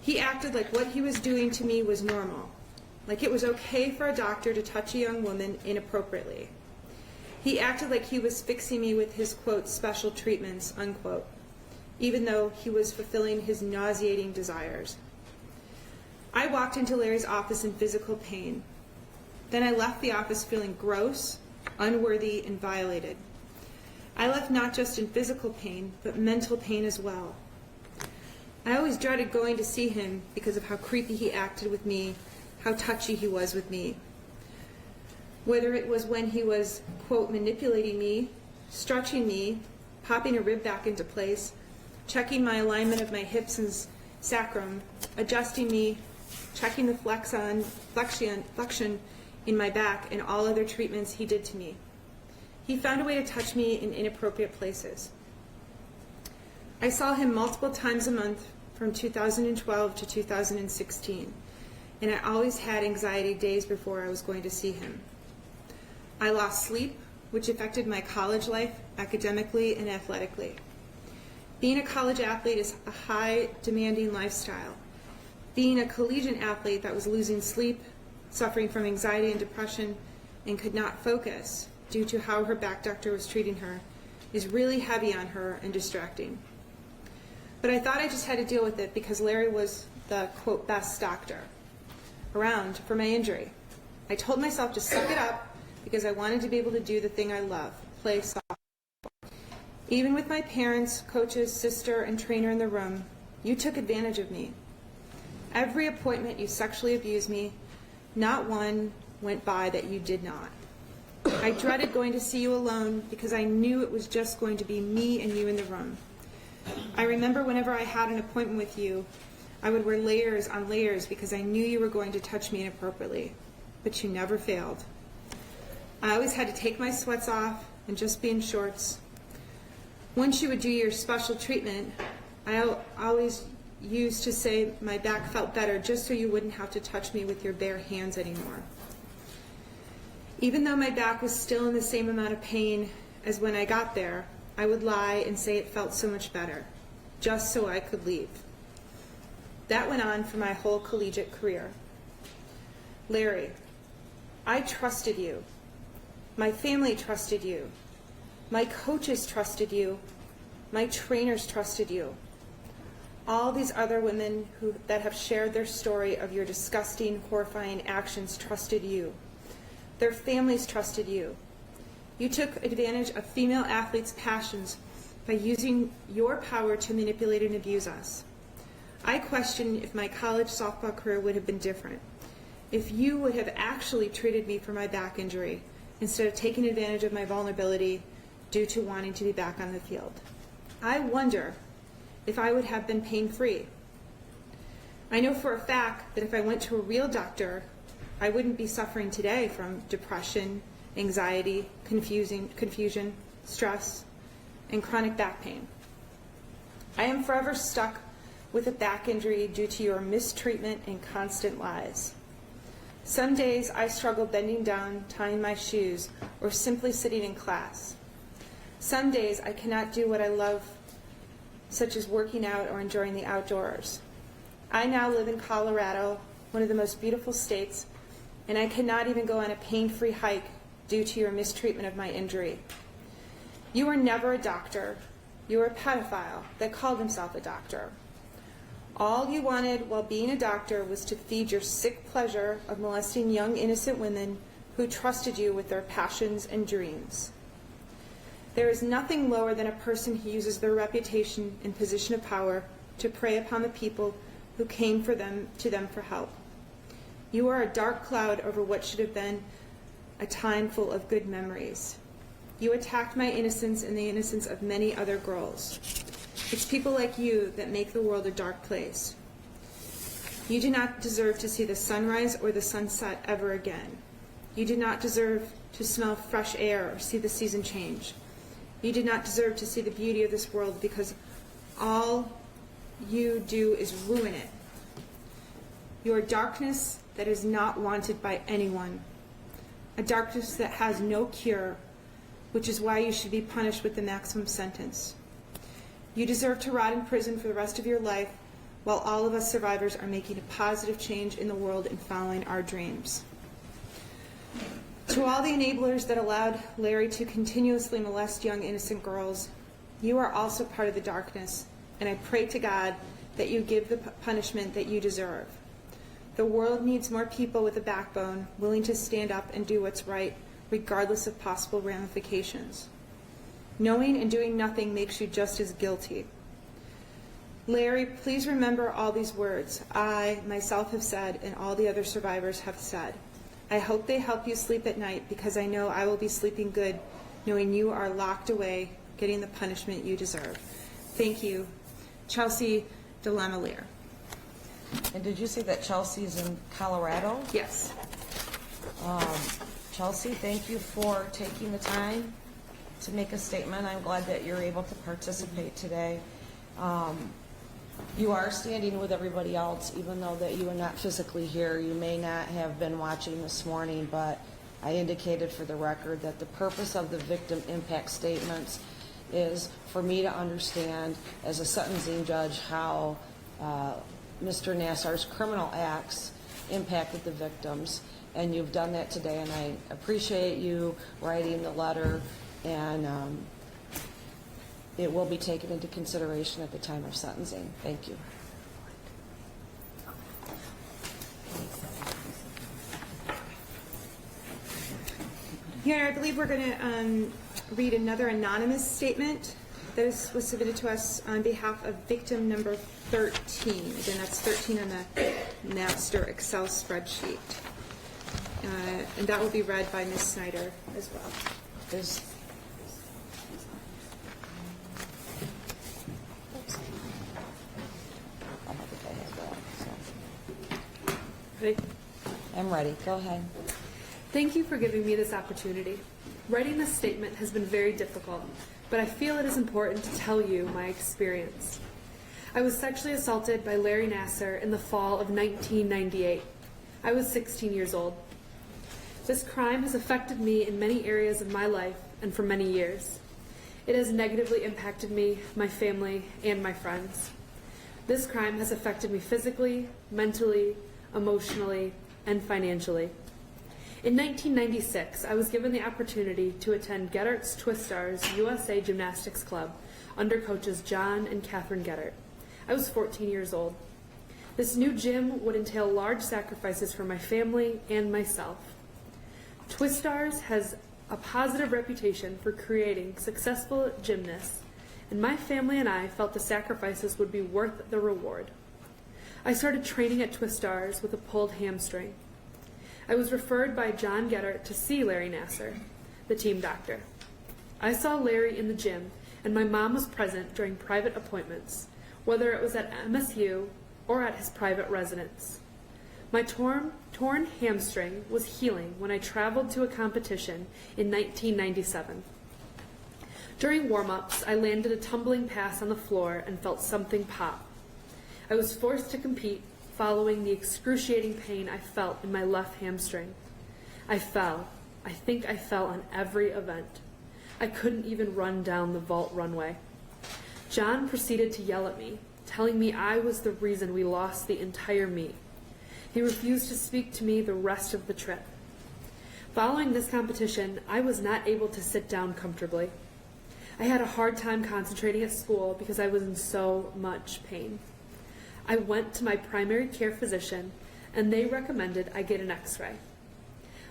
He acted like what he was doing to me was normal, like it was okay for a doctor to touch a young woman inappropriately. He acted like he was fixing me with his, quote, special treatments, unquote, even though he was fulfilling his nauseating desires. I walked into Larry's office in physical pain. Then I left the office feeling gross, unworthy, and violated. I left not just in physical pain, but mental pain as well. I always dreaded going to see him because of how creepy he acted with me, how touchy he was with me. Whether it was when he was, quote, manipulating me, stretching me, popping a rib back into place, checking my alignment of my hips and sacrum, adjusting me, checking the flexion in my back, and all other treatments he did to me. He found a way to touch me in inappropriate places. I saw him multiple times a month from 2012 to 2016, and I always had anxiety days before I was going to see him. I lost sleep, which affected my college life academically and athletically. Being a college athlete is a high demanding lifestyle. Being a collegiate athlete that was losing sleep, suffering from anxiety and depression, and could not focus due to how her back doctor was treating her is really heavy on her and distracting. But I thought I just had to deal with it because Larry was the, quote, best doctor around for my injury. I told myself to suck it up because I wanted to be able to do the thing I love, play softball. Even with my parents, coaches, sister, and trainer in the room, you took advantage of me. Every appointment you sexually abused me, not one went by that you did not. I dreaded going to see you alone because I knew it was just going to be me and you in the room. I remember whenever I had an appointment with you, I would wear layers on layers because I knew you were going to touch me inappropriately, but you never failed. I always had to take my sweats off and just be in shorts. Once you would do your special treatment, I always used to say my back felt better just so you wouldn't have to touch me with your bare hands anymore. Even though my back was still in the same amount of pain as when I got there, I would lie and say it felt so much better, just so I could leave. That went on for my whole collegiate career. Larry, I trusted you. My family trusted you. My coaches trusted you. My trainers trusted you. All these other women that have shared their story of your disgusting, horrifying actions trusted you. Their families trusted you. You took advantage of female athletes' passions by using your power to manipulate and abuse us. I question if my college softball career would have been different, if you would have actually treated me for my back injury instead of taking advantage of my vulnerability due to wanting to be back on the field. I wonder if I would have been pain-free. I know for a fact that if I went to a real doctor, I wouldn't be suffering today from depression, anxiety, confusion, stress, and chronic back pain. I am forever stuck with a back injury due to your mistreatment and constant lies. Some days I struggle bending down, tying my shoes, or simply sitting in class. Some days I cannot do what I love, such as working out or enjoying the outdoors. I now live in Colorado, one of the most beautiful states, and I cannot even go on a pain-free hike due to your mistreatment of my injury. You were never a doctor, You were a pedophile that called himself a doctor. All you wanted while being a doctor was to feed your sick pleasure of molesting young innocent women who trusted you with their passions and dreams. There is nothing lower than a person who uses their reputation and position of power to prey upon the people who came to them for help. You are a dark cloud over what should have been a time full of good memories. You attacked my innocence and the innocence of many other girls. It's people like you that make the world a dark place. You do not deserve to see the sunrise or the sunset ever again. You do not deserve to smell fresh air or see the season change. You do not deserve to see the beauty of this world because all you do is ruin it. You are darkness that is not wanted by anyone, a darkness that has no cure, which is why you should be punished with the maximum sentence. You deserve to rot in prison for the rest of your life, while all of us survivors are making a positive change in the world and following our dreams. To all the enablers that allowed Larry to continuously molest young innocent girls, you are also part of the darkness, and I pray to God that you give the punishment that you deserve. The world needs more people with a backbone, willing to stand up and do what's right, regardless of possible ramifications. Knowing and doing nothing makes you just as guilty. Larry, please remember all these words I, myself, have said, and all the other survivors have said. I hope they help you sleep at night, because I know I will be sleeping good, knowing you are locked away, getting the punishment you deserve. Thank you. Chelsea DeLamelier. And did you say that Chelsea's in Colorado? Yes. Chelsea, thank you for taking the time to make a statement. I'm glad that you're able to participate today. You are standing with everybody else, even though that you are not physically here. You may not have been watching this morning, but I indicated for the record that the purpose of the victim impact statements is for me to understand as a sentencing judge how Mr. Nassar's criminal acts impacted the victims, and you've done that today, and I appreciate you writing the letter, and it will be taken into consideration at the time of sentencing. Thank you. Your Honor, I believe we're going to read another anonymous statement that was submitted to us on behalf of victim number 13. Again, that's 13 on the master Excel spreadsheet. And that will be read by Ms. Snyder as well. There's Ready? I'm ready. Go ahead. Thank you for giving me this opportunity. Writing this statement has been very difficult, but I feel it is important to tell you my experience. I was sexually assaulted by Larry Nassar in the fall of 1998. I was 16 years old. This crime has affected me in many areas of my life and for many years. It has negatively impacted me, my family, and my friends. This crime has affected me physically, mentally, emotionally, and financially. In 1996, I was given the opportunity to attend Geddart's Twistars USA Gymnastics Club under coaches John and Catherine Geddart. I was 14 years old. This new gym would entail large sacrifices for my family and myself. Twistars has a positive reputation for creating successful gymnasts, and my family and I felt the sacrifices would be worth the reward. I started training at Twistars with a pulled hamstring. I was referred by John Geddart to see Larry Nassar, the team doctor. I saw Larry in the gym, and my mom was present during private appointments, whether it was at MSU or at his private residence. My torn hamstring was healing when I traveled to a competition in 1997. During warm-ups, I landed a tumbling pass on the floor and felt something pop. I was forced to compete following the excruciating pain I felt in my left hamstring. I fell. I think I fell on every event. I couldn't even run down the vault runway. John proceeded to yell at me, telling me I was the reason we lost the entire meet. He refused to speak to me the rest of the trip. Following this competition, I was not able to sit down comfortably. I had a hard time concentrating at school because I was in so much pain. I went to my primary care physician, and they recommended I get an x-ray.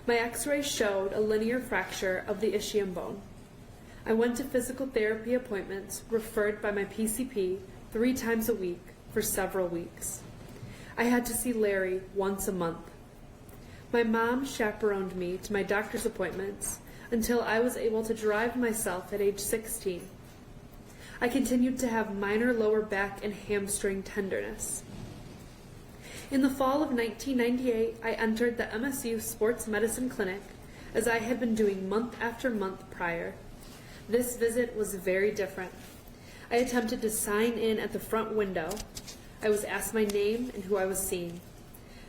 My x-ray showed a linear fracture of the ischium bone. I went to physical therapy appointments referred by my PCP 3 times a week for several weeks. I had to see Larry once a month. My mom chaperoned me to my doctor's appointments until I was able to drive myself at age 16. I continued to have minor lower back and hamstring tenderness. In the fall of 1998, I entered the MSU Sports Medicine Clinic, as I had been doing month after month prior. This visit was very different. I attempted to sign in at the front window. I was asked my name and who I was seeing.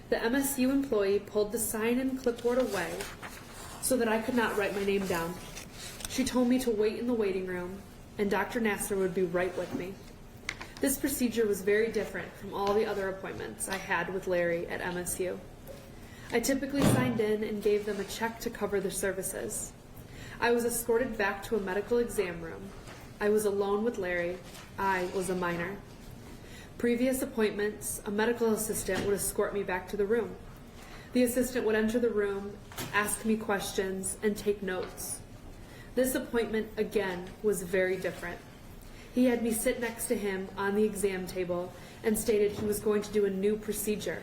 The MSU employee pulled the sign-in clipboard away so that I could not write my name down. She told me to wait in the waiting room, and Dr. Nassar would be right with me. This procedure was very different from all the other appointments I had with Larry at MSU. I typically signed in and gave them a check to cover their services. I was escorted back to a medical exam room. I was alone with Larry. I was a minor. Previous appointments, a medical assistant would escort me back to the room. The assistant would enter the room, ask me questions, and take notes. This appointment, again, was very different. He had me sit next to him on the exam table and stated he was going to do a new procedure.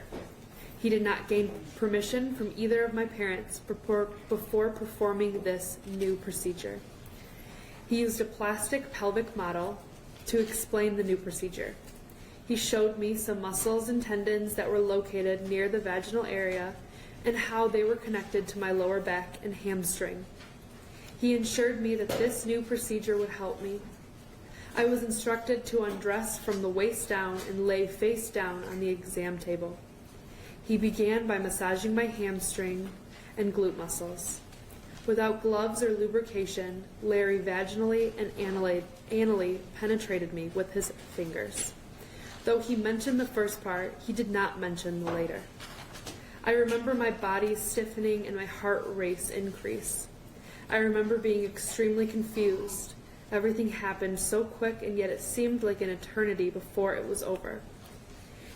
He did not gain permission from either of my parents before performing this new procedure. He used a plastic pelvic model to explain the new procedure. He showed me some muscles and tendons that were located near the vaginal area and how they were connected to my lower back and hamstring. He assured me that this new procedure would help me. I was instructed to undress from the waist down and lay face down on the exam table. He began by massaging my hamstring and glute muscles. Without gloves or lubrication, Larry vaginally and anally penetrated me with his fingers. Though he mentioned the first part, he did not mention the later. I remember my body stiffening and my heart rate increase. I remember being extremely confused. Everything happened so quick, and yet it seemed like an eternity before it was over.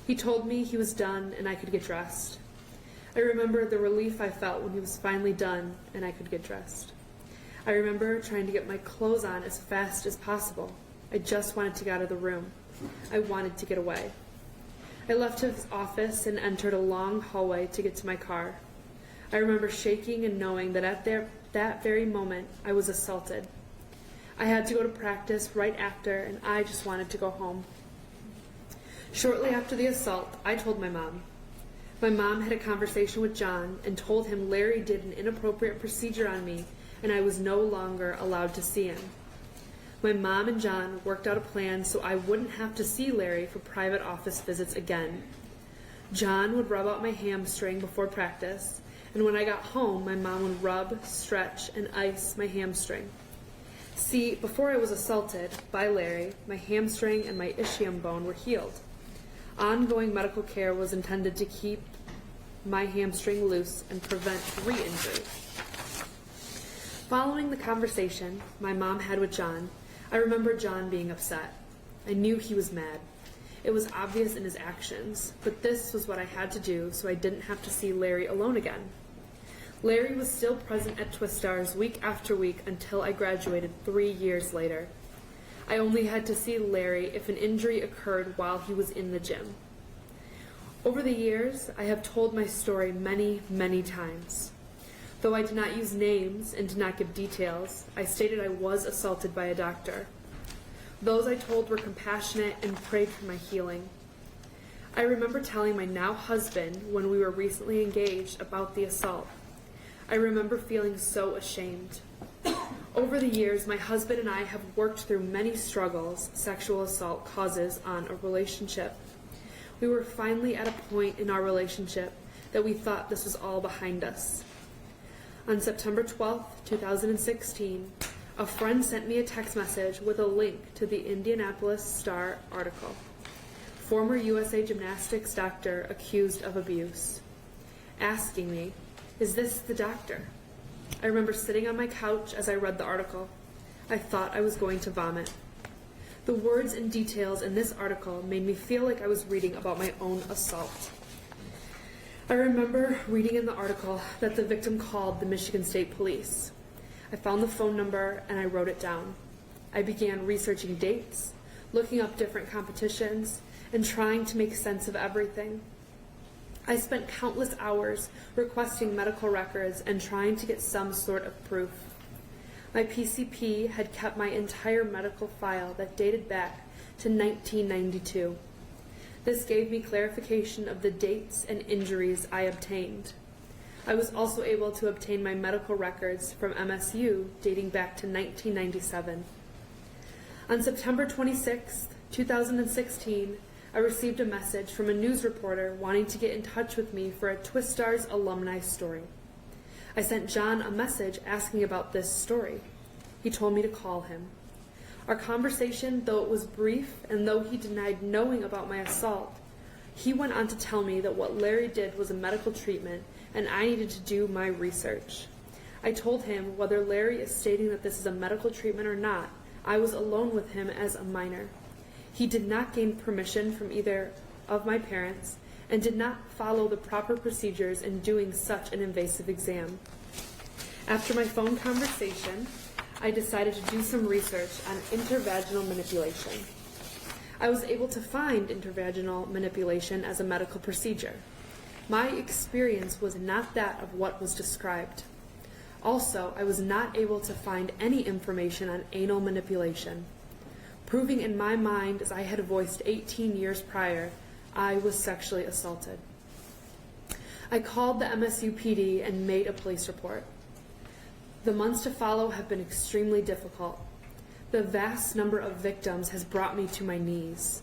He told me he was done and I could get dressed. I remember the relief I felt when he was finally done and I could get dressed. I remember trying to get my clothes on as fast as possible. I just wanted to get out of the room. I wanted to get away. I left his office and entered a long hallway to get to my car. I remember shaking and knowing that at that very moment I was assaulted. I had to go to practice right after, and I just wanted to go home. Shortly after the assault, I told my mom. My mom had a conversation with John and told him Larry did an inappropriate procedure on me, and I was no longer allowed to see him. My mom and John worked out a plan so I wouldn't have to see Larry for private office visits again. John would rub out my hamstring before practice, and when I got home, my mom would rub, stretch, and ice my hamstring. See, before I was assaulted by Larry, my hamstring and my ischium bone were healed. Ongoing medical care was intended to keep my hamstring loose and prevent re-injury. Following the conversation my mom had with John, I remember John being upset. I knew he was mad. It was obvious in his actions, but this was what I had to do so I didn't have to see Larry alone again. Larry was still present at Twistars week after week until I graduated 3 years later. I only had to see Larry if an injury occurred while he was in the gym. Over the years, I have told my story many, many times. Though I did not use names and did not give details, I stated I was assaulted by a doctor. Those I told were compassionate and prayed for my healing. I remember telling my now husband when we were recently engaged about the assault. I remember feeling so ashamed. Over the years, my husband and I have worked through many struggles sexual assault causes on a relationship. We were finally at a point in our relationship that we thought this was all behind us. On September 12, 2016, a friend sent me a text message with a link to the Indianapolis Star article. Former USA Gymnastics doctor accused of abuse. Asking me, "Is this the doctor?" I remember sitting on my couch as I read the article. I thought I was going to vomit. The words and details in this article made me feel like I was reading about my own assault. I remember reading in the article that the victim called the Michigan State Police. I found the phone number and I wrote it down. I began researching dates, looking up different competitions, and trying to make sense of everything. I spent countless hours requesting medical records and trying to get some sort of proof. My PCP had kept my entire medical file that dated back to 1992. This gave me clarification of the dates and injuries I obtained. I was also able to obtain my medical records from MSU dating back to 1997. On September 26, 2016, I received a message from a news reporter wanting to get in touch with me for a Twistars alumni story. I sent John a message asking about this story. He told me to call him. Our conversation, though it was brief and though he denied knowing about my assault, he went on to tell me that what Larry did was a medical treatment and I needed to do my research. I told him whether Larry is stating that this is a medical treatment or not, I was alone with him as a minor. He did not gain permission from either of my parents and did not follow the proper procedures in doing such an invasive exam. After my phone conversation, I decided to do some research on intravaginal manipulation. I was able to find intravaginal manipulation as a medical procedure. My experience was not that of what was described. Also, I was not able to find any information on anal manipulation, proving in my mind, as I had voiced 18 years prior, I was sexually assaulted. I called the MSU PD and made a police report. The months to follow have been extremely difficult. The vast number of victims has brought me to my knees.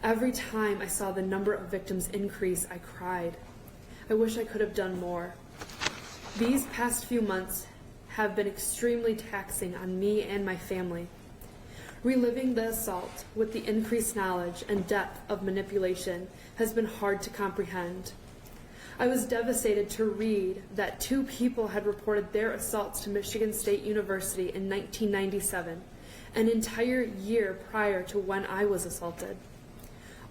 Every time I saw the number of victims increase, I cried. I wish I could have done more. These past few months have been extremely taxing on me and my family. Reliving the assault with the increased knowledge and depth of manipulation has been hard to comprehend. I was devastated to read that 2 people had reported their assaults to Michigan State University in 1997, an entire year prior to when I was assaulted.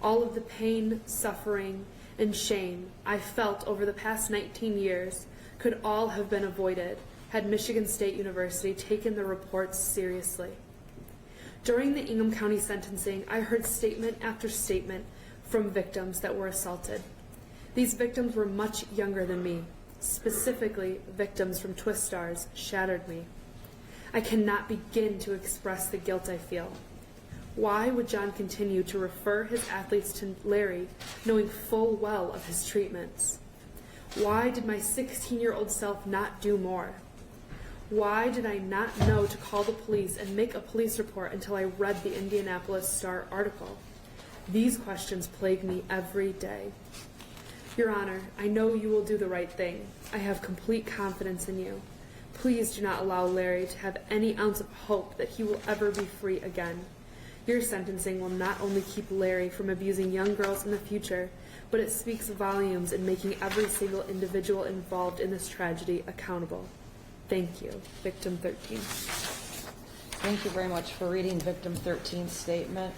All of the pain, suffering, and shame I felt over the past 19 years could all have been avoided had Michigan State University taken the reports seriously. During the Ingham County sentencing, I heard statement after statement from victims that were assaulted. These victims were much younger than me. Specifically, victims from Twistars shattered me. I cannot begin to express the guilt I feel. Why would John continue to refer his athletes to Larry, knowing full well of his treatments? Why did my 16-year-old self not do more? Why did I not know to call the police and make a police report until I read the Indianapolis Star article? These questions plague me every day. Your Honor, I know you will do the right thing. I have complete confidence in you. Please do not allow Larry to have any ounce of hope that he will ever be free again. Your sentencing will not only keep Larry from abusing young girls in the future, but it speaks volumes in making every single individual involved in this tragedy accountable. Thank you. Victim 13. Thank you very much for reading Victim 13's statement.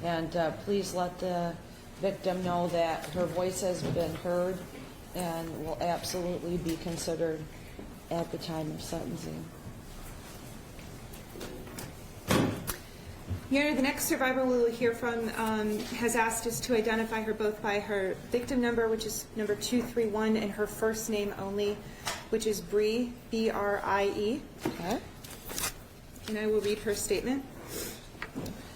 And please let the victim know that her voice has been heard and will absolutely be considered at the time of sentencing. Your Honor, the next survivor we will hear from has asked us to identify her both by her victim number, which is number 231, and her first name only, which is Bree, B-R-I-E. Okay. And I will read her statement.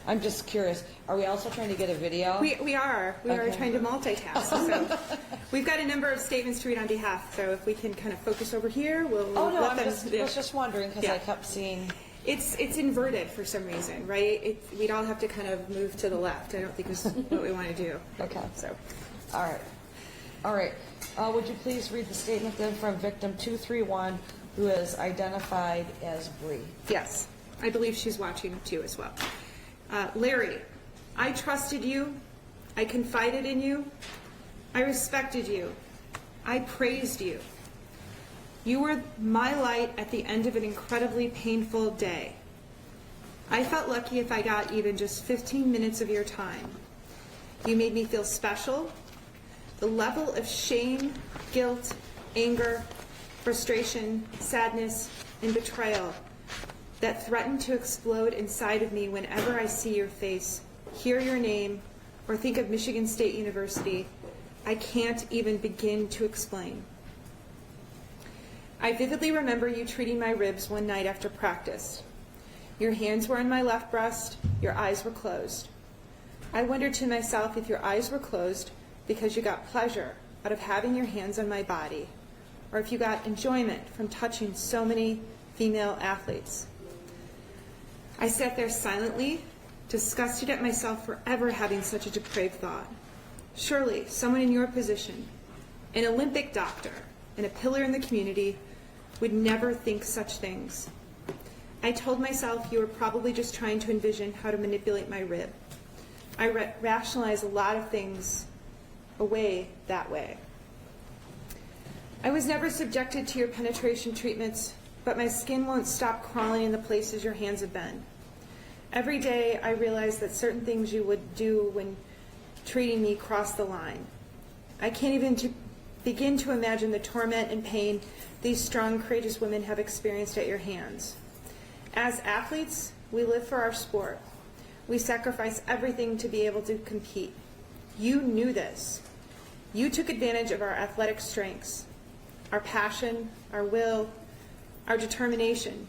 I'm just curious, are we also trying to get a video? We are Okay. trying to multitask. So we've got a number of statements to read on behalf. So if we can kind of focus over here, we'll Oh, no, let I them. was just wondering because Yeah. I kept seeing... It's inverted for some reason, right? We'd all have to kind of move to the left. I don't think is what we want to do. Okay. So, All right. All right. Would you please read the statement then from victim 231, who is identified as Bree? yes, I believe she's watching too as well. Larry, I trusted you. I confided in you. I respected you. I praised you. You were my light at the end of an incredibly painful day. I felt lucky if I got even just 15 minutes of your time. You made me feel special. The level of shame, guilt, anger, frustration, sadness, and betrayal that threaten to explode inside of me whenever I see your face, hear your name, or think of Michigan State University, I can't even begin to explain. I vividly remember you treating my ribs one night after practice. Your hands were on my left breast, your eyes were closed. I wondered to myself if your eyes were closed because you got pleasure out of having your hands on my body, or if you got enjoyment from touching so many female athletes. I sat there silently, disgusted at myself for ever having such a depraved thought. Surely someone in your position, an Olympic doctor and a pillar in the community, would never think such things. I told myself you were probably just trying to envision how to manipulate my rib. I rationalized a lot of things away that way. I was never subjected to your penetration treatments, but my skin won't stop crawling in the places your hands have been. Every day I realize that certain things you would do when treating me cross the line. I can't even begin to imagine the torment and pain these strong, courageous women have experienced at your hands. As athletes, we live for our sport. We sacrifice everything to be able to compete. You knew this. You took advantage of our athletic strengths, our passion, our will, our determination,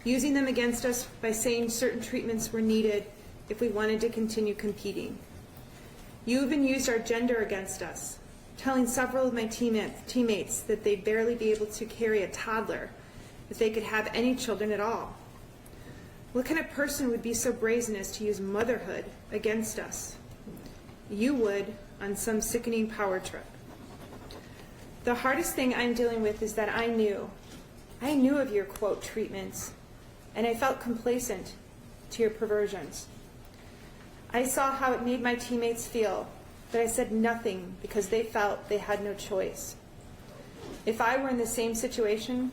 using them against us by saying certain treatments were needed if we wanted to continue competing. You even used our gender against us, telling several of my teammates that they'd barely be able to carry a toddler if they could have any children at all. What kind of person would be so brazen as to use motherhood against us? You would on some sickening power trip. The hardest thing I'm dealing with is that I knew of your, quote, treatments, and I felt complacent to your perversions. I saw how it made my teammates feel, but I said nothing because they felt they had no choice. If I were in the same situation,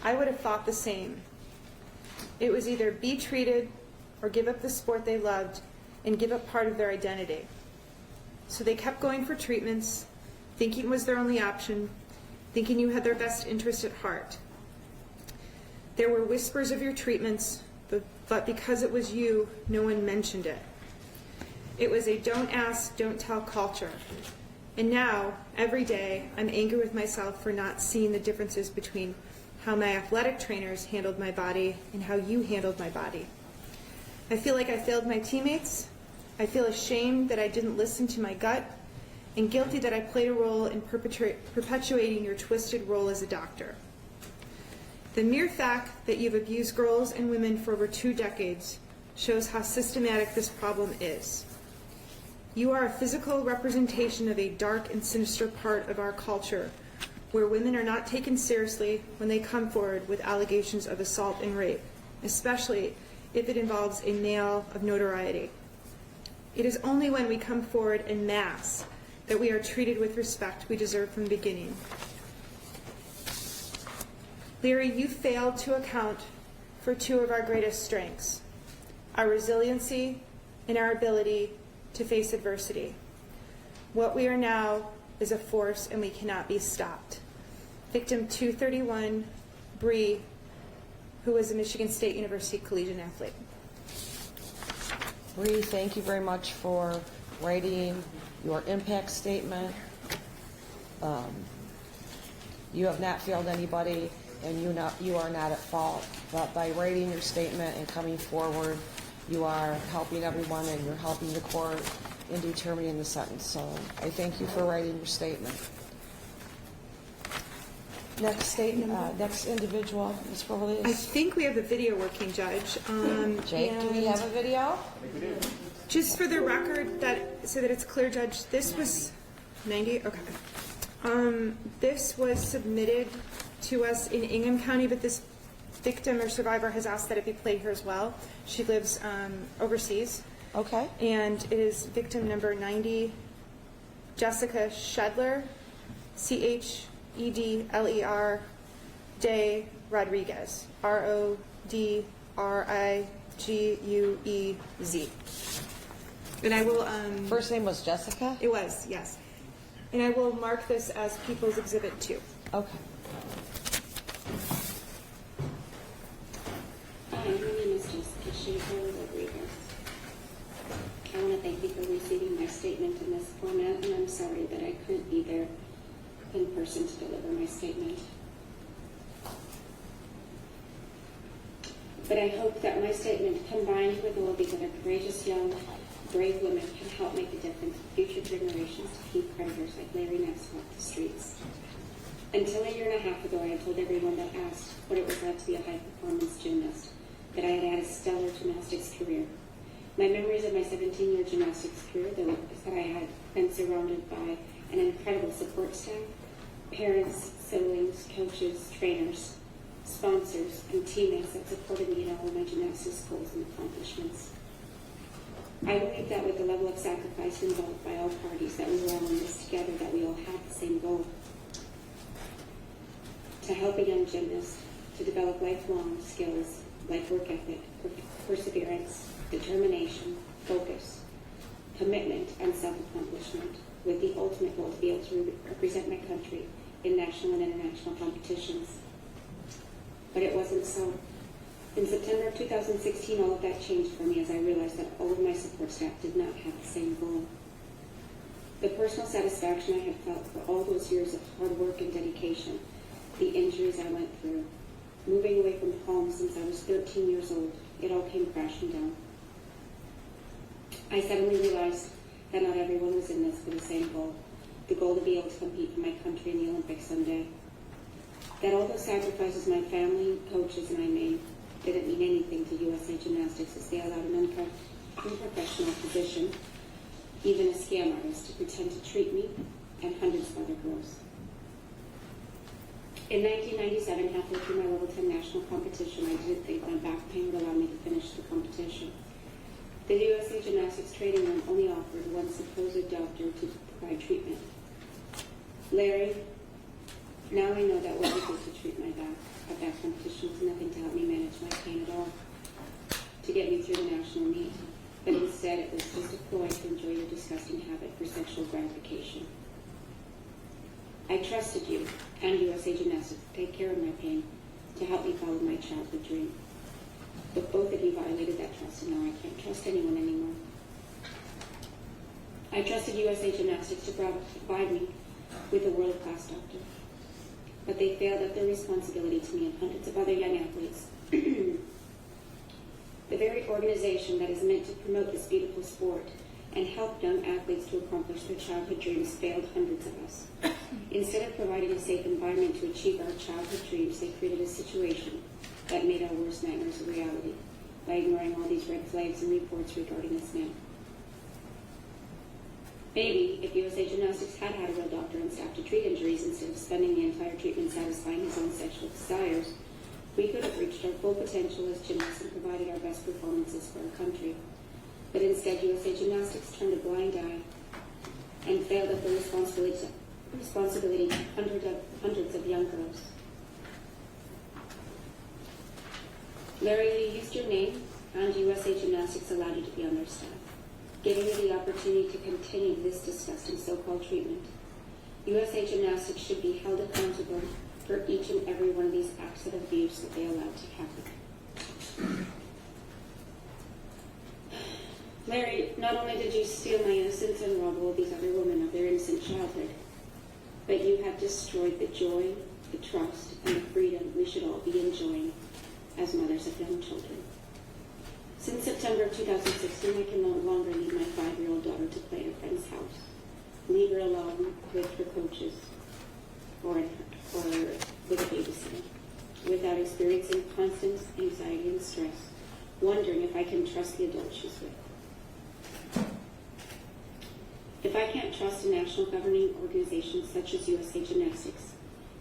I would have thought the same. It was either be treated or give up the sport they loved and give up part of their identity. So they kept going for treatments, thinking it was their only option, thinking you had their best interest at heart. There were whispers of your treatments, but because it was you, no one mentioned it. It was a don't ask, don't tell culture. And now, every day, I'm angry with myself for not seeing the differences between how my athletic trainers handled my body and how you handled my body. I feel like I failed my teammates. I feel ashamed that I didn't listen to my gut, and guilty that I played a role in perpetuating your twisted role as a doctor. The mere fact that you've abused girls and women for over 2 decades shows how systematic this problem is. You are a physical representation of a dark and sinister part of our culture, where women are not taken seriously when they come forward with allegations of assault and rape, especially if it involves a male of notoriety. It is only when we come forward en masse that we are treated with respect we deserve from the beginning. Leary, you failed to account for 2 of our greatest strengths, our resiliency and our ability to face adversity. What we are now is a force and we cannot be stopped. Victim 231, Bree, who was a Michigan State University collegiate athlete. Bree, thank you very much for writing your impact statement. You have not failed anybody, and you are not at fault. But by writing your statement and coming forward, you are helping everyone, and you're helping the court in determining the sentence. So I thank you for writing your statement. Next individual, Ms. Beverly. I think we have the video working, Judge. Jake, do we have a video? Just for the record, so that it's clear, Judge, this was 90. Okay. This was submitted to us in Ingham County, but this victim or survivor has asked that it be played here as well. She lives overseas. Okay. And it is victim number 90, Jessica Shedler, Chedler, Day Rodriguez, Rodriguez. Guez. And I will, First name was Jessica? it was, yes. And I will mark this as People's Exhibit 2. Okay. Hi, my name is Jessica Schaefer Rodriguez. I want to thank you for receiving my statement in this format, and I'm sorry that I couldn't be there in person to deliver my statement. But I hope that my statement, combined with all these other courageous, young, brave women, can help make a difference in future generations to keep predators like Larry Nassar off the streets. Until a year and a half ago, I had told everyone that asked what it was like to be a high-performance gymnast that I had had a stellar gymnastics career. My memories of my 17-year gymnastics career is that I had been surrounded by an incredible support staff, parents, siblings, coaches, trainers, sponsors, and teammates that supported me in all of my gymnastics goals and accomplishments. I believe that with the level of sacrifice involved by all parties, that we were all in this together, that we all have the same goal: to help a young gymnast to develop lifelong skills like work ethic, perseverance, determination, focus, commitment, and self-accomplishment, with the ultimate goal to be able to represent my country in national and international competitions. But it wasn't so. In September of 2016, all of that changed for me as I realized that all of my support staff did not have the same goal. The personal satisfaction I had felt for all those years of hard work and dedication, the injuries I went through, moving away from home since I was 13 years old, it all came crashing down. I suddenly realized that not everyone was in this for the same goal, the goal to be able to compete for my country in the Olympics someday. That all those sacrifices my family, coaches, and I made didn't mean anything to USA Gymnastics as they allowed an unprofessional physician, even a scam artist, to pretend to treat me and hundreds of other girls. In 1997, halfway through my level 10 national competition, I didn't think my back pain would allow me to finish the competition. The USA Gymnastics training room only offered one supposed doctor to provide treatment. Larry, now I know that what he did to treat my back at that competition was nothing to help me manage my pain at all, to get me through the national meet, but instead it was just a ploy to enjoy your disgusting habit for sexual gratification. I trusted you and USA Gymnastics to take care of my pain, to help me follow my childhood dream. But both of you violated that trust, and now I can't trust anyone anymore. I trusted USA Gymnastics to provide me with a world-class doctor, but they failed at their responsibility to me and hundreds of other young athletes. The very organization that is meant to promote this beautiful sport and help young athletes to accomplish their childhood dreams failed hundreds of us. Instead of providing a safe environment to achieve our childhood dreams, they created a situation that made our worst nightmares a reality by ignoring all these red flags and reports regarding this man. Maybe if USA Gymnastics had had a real doctor on staff to treat injuries instead of spending the entire treatment satisfying his own sexual desires, we could have reached our full potential as gymnasts and provided our best performances for our country. But instead, USA Gymnastics turned a blind eye and failed at the responsibility to hundreds of young girls. Larry, you used your name, and USA Gymnastics allowed you to be on their staff, giving you the opportunity to continue this disgusting so-called treatment. USA Gymnastics should be held accountable for each and every one of these acts of abuse that they allowed to happen. Larry, not only did you steal my innocence and rob all these other women of their innocent childhood, but you have destroyed the joy, the trust, and the freedom we should all be enjoying as mothers of young children. Since September of 2016, I can no longer leave my 5-year-old daughter to play at a friend's house, leave her alone with her coaches or with a babysitter, without experiencing constant anxiety and stress, wondering if I can trust the adult she's with. If I can't trust a national governing organization such as USA Gymnastics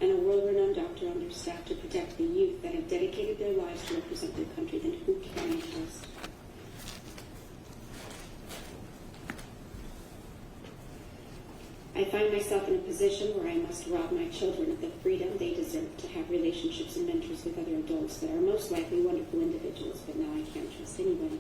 and a world-renowned doctor on their staff to protect the youth that have dedicated their lives to represent their country, then who can I trust? I I find myself in a position where I must rob my children of the freedom they deserve to have relationships and mentors with other adults that are most likely wonderful individuals, but now I can't trust anybody.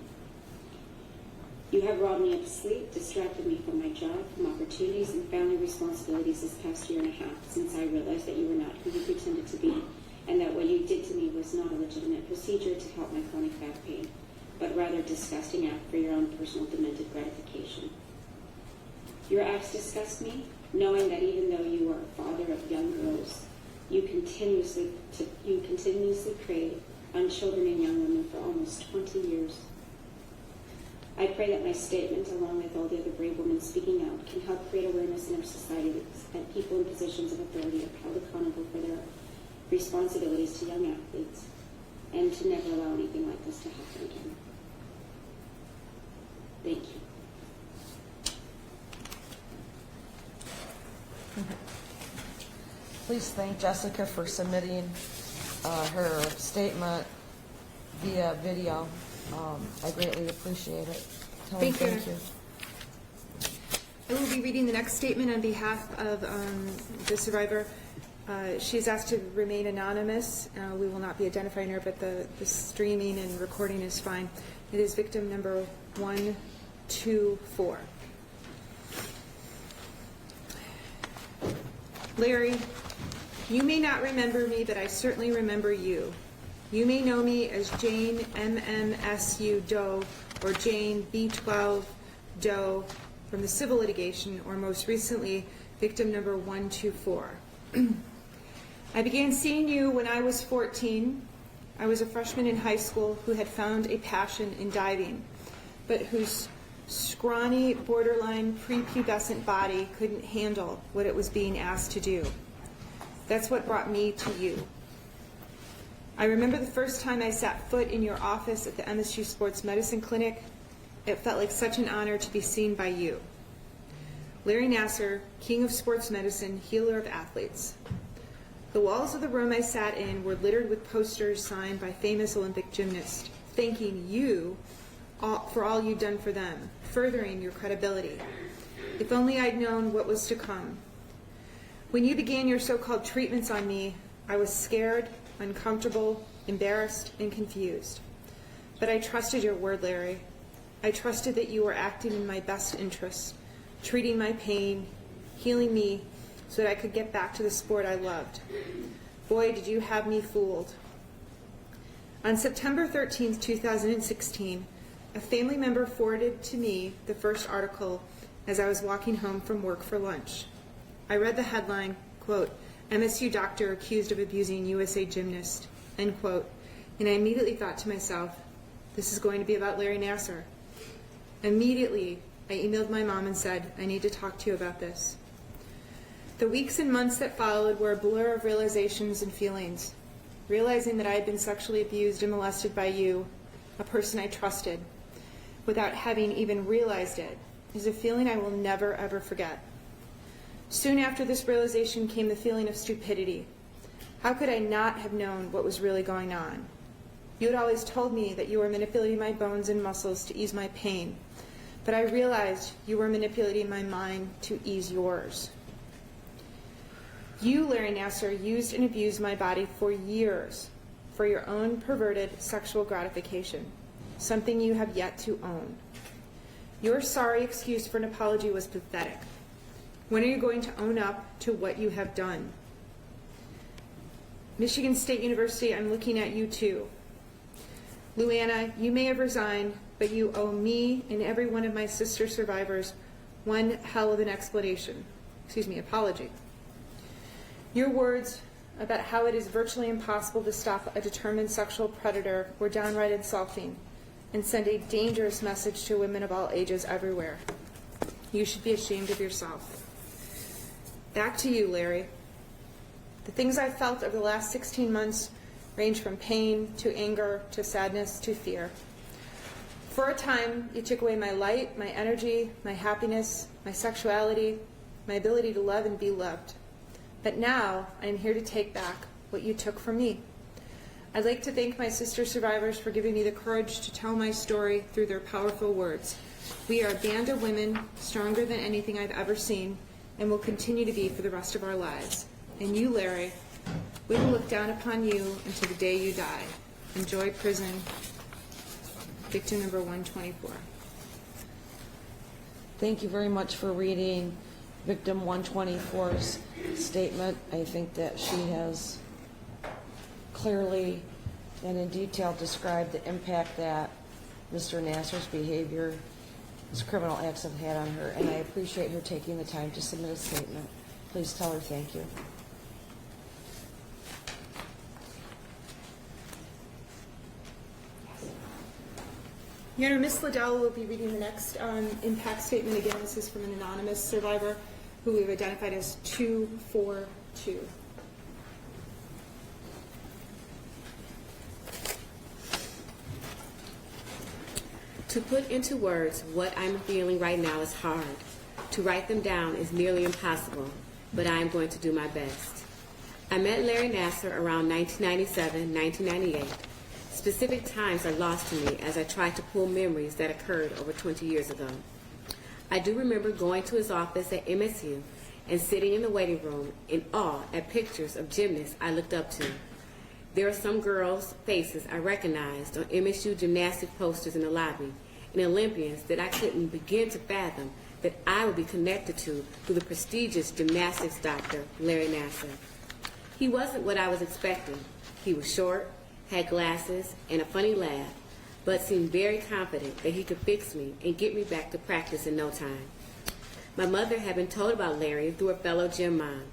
You have robbed me of sleep, distracted me from my job, from opportunities and family responsibilities this past year and a half, since I realized that you were not who you pretended to be, and that what you did to me was not a legitimate procedure to help my chronic back pain, but rather a disgusting act for your own personal demented gratification. Your acts disgust me, knowing that even though you are a father of young girls, you continuously preyed on children and young women for almost 20 years. I pray that my statement, along with all the other brave women speaking out, can help create awareness in our society that people in positions of authority are held accountable for their responsibilities to young athletes, and to never allow anything like this to happen again. Thank you. Please thank Jessica for submitting her statement via video. I greatly appreciate it. Tell her Thank you. I will be reading the next statement on behalf of the survivor. She's asked to remain anonymous. We will not be identifying her, but the streaming and recording is fine. It is victim number 124. Larry, you may not remember me, but I certainly remember you. You may know me as Jane MMSU Doe or Jane B12 Doe from the civil litigation, or most recently, victim number 124. I began seeing you when I was 14. I was a freshman in high school who had found a passion in diving, but whose scrawny, borderline, prepubescent body couldn't handle what it was being asked to do. That's what brought me to you. I remember the first time I sat foot in your office at the MSU Sports Medicine Clinic. It felt like such an honor to be seen by you. Larry Nassar, king of sports medicine, healer of athletes. The walls of the room I sat in were littered with posters signed by famous Olympic gymnasts, thanking you for all you'd done for them, furthering your credibility. If only I'd known what was to come. When you began your so-called treatments on me, I was scared, uncomfortable, embarrassed, and confused. But I trusted your word, Larry. I trusted that you were acting in my best interests, treating my pain, healing me, so that I could get back to the sport I loved. Boy, did you have me fooled. On September 13th, 2016, a family member forwarded to me the first article as I was walking home from work for lunch. I read the headline, quote, MSU doctor accused of abusing USA gymnast, end quote, and I immediately thought to myself, this is going to be about Larry Nassar. Immediately, I emailed my mom and said, I need to talk to you about this. The weeks and months that followed were a blur of realizations and feelings. Realizing that I had been sexually abused and molested by you, a person I trusted, without having even realized it, is a feeling I will never, ever forget. Soon after this realization came the feeling of stupidity. How could I not have known what was really going on? You had always told me that you were manipulating my bones and muscles to ease my pain, but I realized you were manipulating my mind to ease yours. You, Larry Nassar, used and abused my body for years for your own perverted sexual gratification, something you have yet to own. Your sorry excuse for an apology was pathetic. When are you going to own up to what you have done? Michigan State University, I'm looking at you too. Luana, you may have resigned, but you owe me and every one of my sister survivors one hell of an apology. Your words about how it is virtually impossible to stop a determined sexual predator were downright insulting and send a dangerous message to women of all ages everywhere. You should be ashamed of yourself. Back to you, Larry. The things I've felt over the last 16 months range from pain to anger to sadness to fear. For a time, you took away my light, my energy, my happiness, my sexuality, my ability to love and be loved. But now, I am here to take back what you took from me. I'd like to thank my sister survivors for giving me the courage to tell my story through their powerful words. We are a band of women, stronger than anything I've ever seen, and will continue to be for the rest of our lives. And you, Larry, we will look down upon you until the day you die. Enjoy prison. Victim number 124. Thank you very much for reading Victim 124's statement. I think that she has clearly and in detail described the impact that Mr. Nassar's behavior, his criminal acts have had on her, and I appreciate her taking the time to submit a statement. Please tell her thank you. Your Honor, Ms. Liddell will be reading the next impact statement. Again, this is from an anonymous survivor who we've identified as 242. To put into words what I'm feeling right now is hard. To write them down is nearly impossible, but I am going to do my best. I met Larry Nassar around 1997, 1998. Specific times are lost to me as I try to pull memories that occurred over 20 years ago. I do remember going to his office at MSU and sitting in the waiting room in awe at pictures of gymnasts I looked up to. There are some girls' faces I recognized on MSU gymnastic posters in the lobby, and Olympians that I couldn't begin to fathom that I would be connected to through the prestigious gymnastics doctor, Larry Nassar. He wasn't what I was expecting. He was short, had glasses, and a funny laugh, but seemed very confident that he could fix me and get me back to practice in no time. My mother had been told about Larry through a fellow gym mom.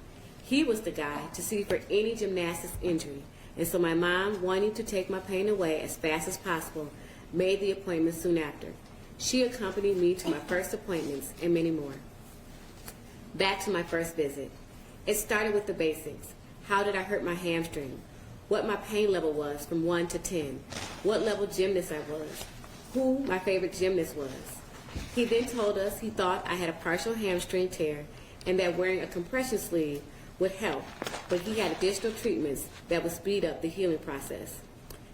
He was the guy to see for any gymnastics injury, and so my mom, wanting to take my pain away as fast as possible, made the appointment soon after. She accompanied me to my first appointments and many more. Back to my first visit. It started with the basics. How did I hurt my hamstring? What my pain level was from 1 to 10. What level gymnast I was. Who my favorite gymnast was. He then told us he thought I had a partial hamstring tear and that wearing a compression sleeve would help, but he had additional treatments that would speed up the healing process.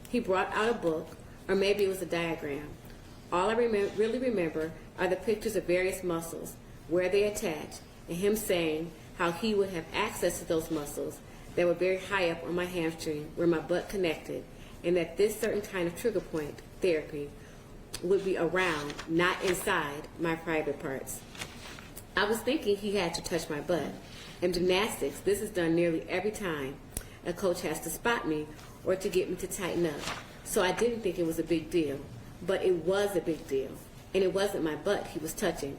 He brought out a book, or maybe it was a diagram. All I really remember are the pictures of various muscles, where they attach, and him saying how he would have access to those muscles that were very high up on my hamstring where my butt connected, and that this certain kind of trigger point therapy would be around, not inside, my private parts. I was thinking he had to touch my butt. In gymnastics, this is done nearly every time a coach has to spot me or to get me to tighten up. So I didn't think it was a big deal, but it was a big deal, and it wasn't my butt he was touching.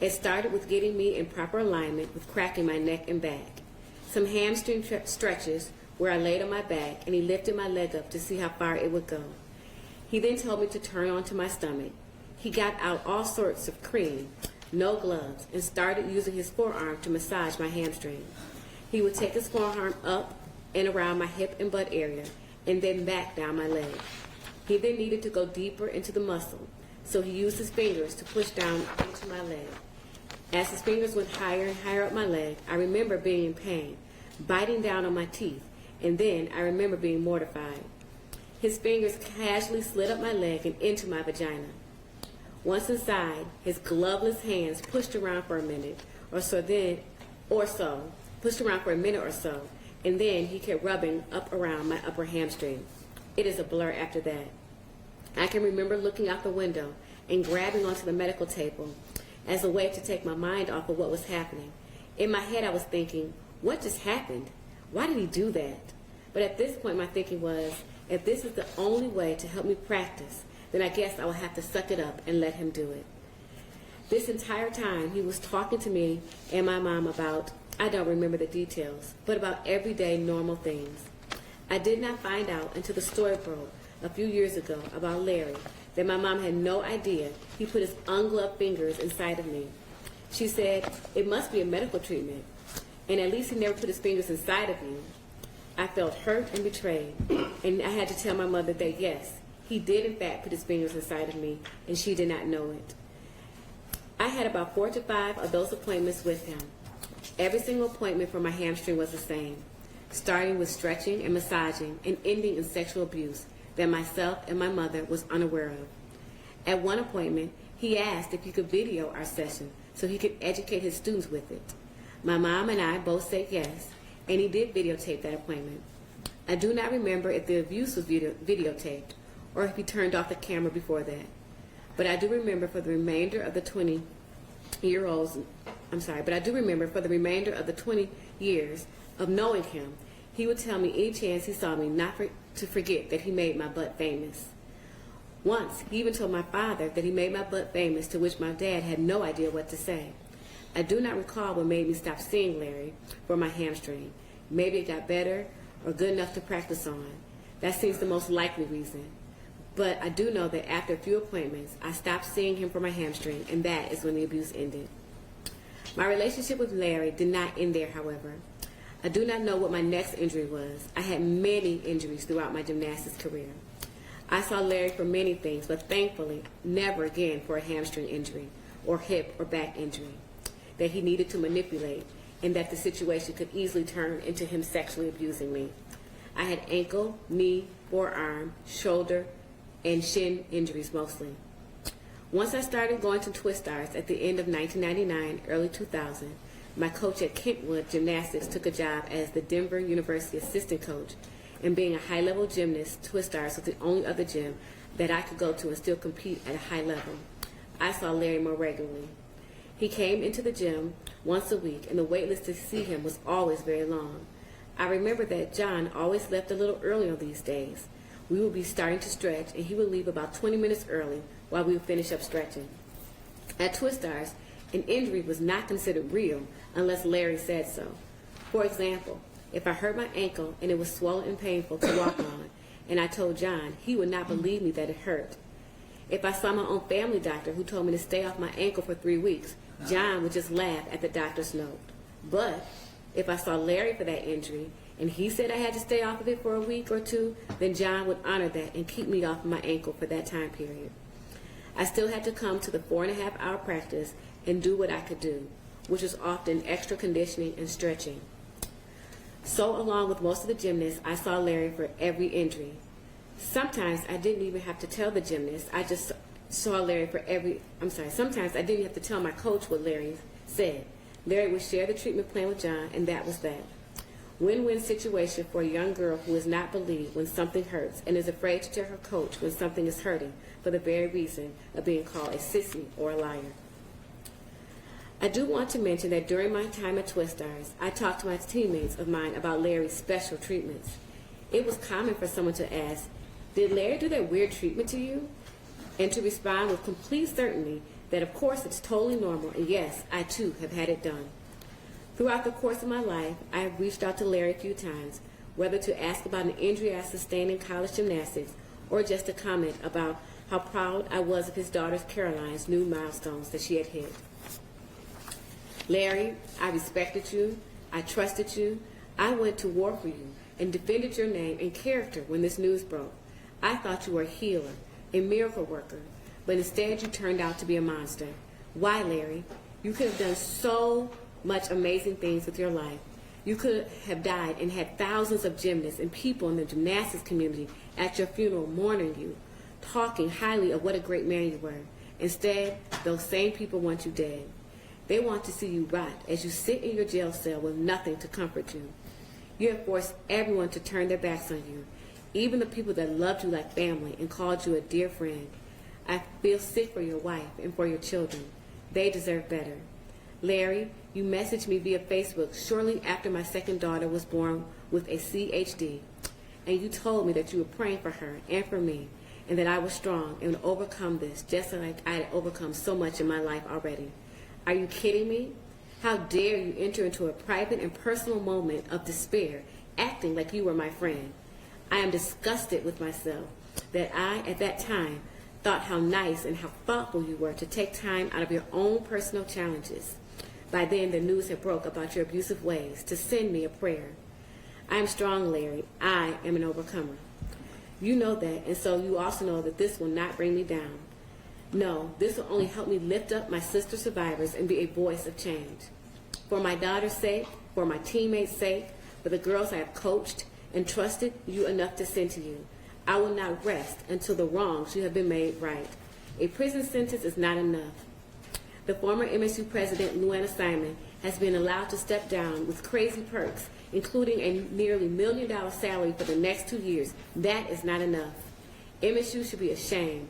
It started with getting me in proper alignment with cracking my neck and back. Some hamstring stretches where I laid on my back, and he lifted my leg up to see how far it would go. He then told me to turn onto my stomach. He got out all sorts of cream, no gloves, and started using his forearm to massage my hamstring. He would take his forearm up and around my hip and butt area, and then back down my leg. He then needed to go deeper into the muscle, so he used his fingers to push down into my leg. As his fingers went higher and higher up my leg, I remember being in pain, biting down on my teeth, and then I remember being mortified. His fingers casually slid up my leg and into my vagina. Once inside, his gloveless hands pushed around for a minute or so, and then he kept rubbing up around my upper hamstring. It is a blur after that. I can remember looking out the window and grabbing onto the medical table as a way to take my mind off of what was happening. In my head, I was thinking, what just happened? Why did he do that? But at this point, my thinking was, if this is the only way to help me practice, then I guess I will have to suck it up and let him do it. This entire time, he was talking to me and my mom about, I don't remember the details, but about everyday normal things. I did not find out until the story broke a few years ago about Larry that my mom had no idea he put his ungloved fingers inside of me. She said, it must be a medical treatment, and at least he never put his fingers inside of me. I felt hurt and betrayed, and I had to tell my mother that yes, he did in fact put his fingers inside of me, and she did not know it. I had about 4 to 5 of those appointments with him. Every single appointment for my hamstring was the same, starting with stretching and massaging and ending in sexual abuse that myself and my mother was unaware of. At one appointment, he asked if he could video our session so he could educate his students with it. My mom and I both said yes, and he did videotape that appointment. I do not remember if the abuse was videotaped or if he turned off the camera before that. But I do remember for the remainder of the 20 years of knowing him, he would tell me each chance he saw me not to forget that he made my butt famous. Once, he even told my father that he made my butt famous, to which my dad had no idea what to say. I do not recall what made me stop seeing Larry for my hamstring. Maybe it got better or good enough to practice on. That seems the most likely reason. But I do know that after a few appointments, I stopped seeing him for my hamstring, and that is when the abuse ended. My relationship with Larry did not end there, however. I do not know what my next injury was. I had many injuries throughout my gymnastics career. I saw Larry for many things, but thankfully never again for a hamstring injury or hip or back injury that he needed to manipulate, and that the situation could easily turn into him sexually abusing me. I had ankle, knee, forearm, shoulder, and shin injuries mostly. Once I started going to Twist Stars at the end of 1999, early 2000, my coach at Kentwood Gymnastics took a job as the Denver University assistant coach, and being a high-level gymnast, Twist Stars was the only other gym that I could go to and still compete at a high level. I saw Larry more regularly. He came into the gym once a week, and the wait list to see him was always very long. I remember that John always left a little early on these days. We would be starting to stretch, and he would leave about 20 minutes early while we would finish up stretching. At Twist Stars, an injury was not considered real unless Larry said so. For example, if I hurt my ankle and it was swollen and painful to walk on, and I told John, he would not believe me that it hurt. If I saw my own family doctor who told me to stay off my ankle for 3 weeks, John would just laugh at the doctor's note. But if I saw Larry for that injury, and he said I had to stay off of it for a week or two, then John would honor that and keep me off of my ankle for that time period. I still had to come to the 4.5-hour practice and do what I could do, which was often extra conditioning and stretching. So along with most of the gymnasts, I saw Larry for every injury. Sometimes I didn't even have to tell the gymnast. I just saw Larry for sometimes I didn't even have to tell my coach what Larry said. Larry would share the treatment plan with John, and that was that. Win-win situation for a young girl who is not believed when something hurts and is afraid to tell her coach when something is hurting for the very reason of being called a sissy or a liar. I do want to mention that during my time at Twist Stars, I talked to my teammates of mine about Larry's special treatments. It was common for someone to ask, "Did Larry do that weird treatment to you?" And to respond with complete certainty that of course it's totally normal, and yes, I too have had it done. Throughout the course of my life, I have reached out to Larry a few times, whether to ask about an injury I sustained in college gymnastics or just to comment about how proud I was of his daughter Caroline's new milestones that she had hit. Larry, I respected you, I trusted you, I went to war for you and defended your name and character when this news broke. I thought you were a healer, a miracle worker, but instead you turned out to be a monster. Why, Larry? You could have done so much amazing things with your life. You could have died and had thousands of gymnasts and people in the gymnastics community at your funeral mourning you, talking highly of what a great man you were. Instead, those same people want you dead. They want to see you rot as you sit in your jail cell with nothing to comfort you. You have forced everyone to turn their backs on you, even the people that loved you like family and called you a dear friend. I feel sick for your wife and for your children. They deserve better. Larry, you messaged me via Facebook shortly after my second daughter was born with a CHD, and you told me that you were praying for her and for me, and that I was strong and would overcome this just like I had overcome so much in my life already. Are you kidding me? How dare you enter into a private and personal moment of despair, acting like you were my friend? I am disgusted with myself that I, at that time, thought how nice and how thoughtful you were to take time out of your own personal challenges. By then, the news had broke about your abusive ways to send me a prayer. I am strong, Larry. I am an overcomer. You know that, and so you also know that this will not bring me down. No, this will only help me lift up my sister survivors and be a voice of change. For my daughter's sake, for my teammates' sake, for the girls I have coached and trusted you enough to send to you, I will not rest until the wrongs you have been made right. A prison sentence is not enough. The former MSU president, Luana Simon, has been allowed to step down with crazy perks, including a nearly $1 million salary for the next 2 years. That is not enough. MSU should be ashamed.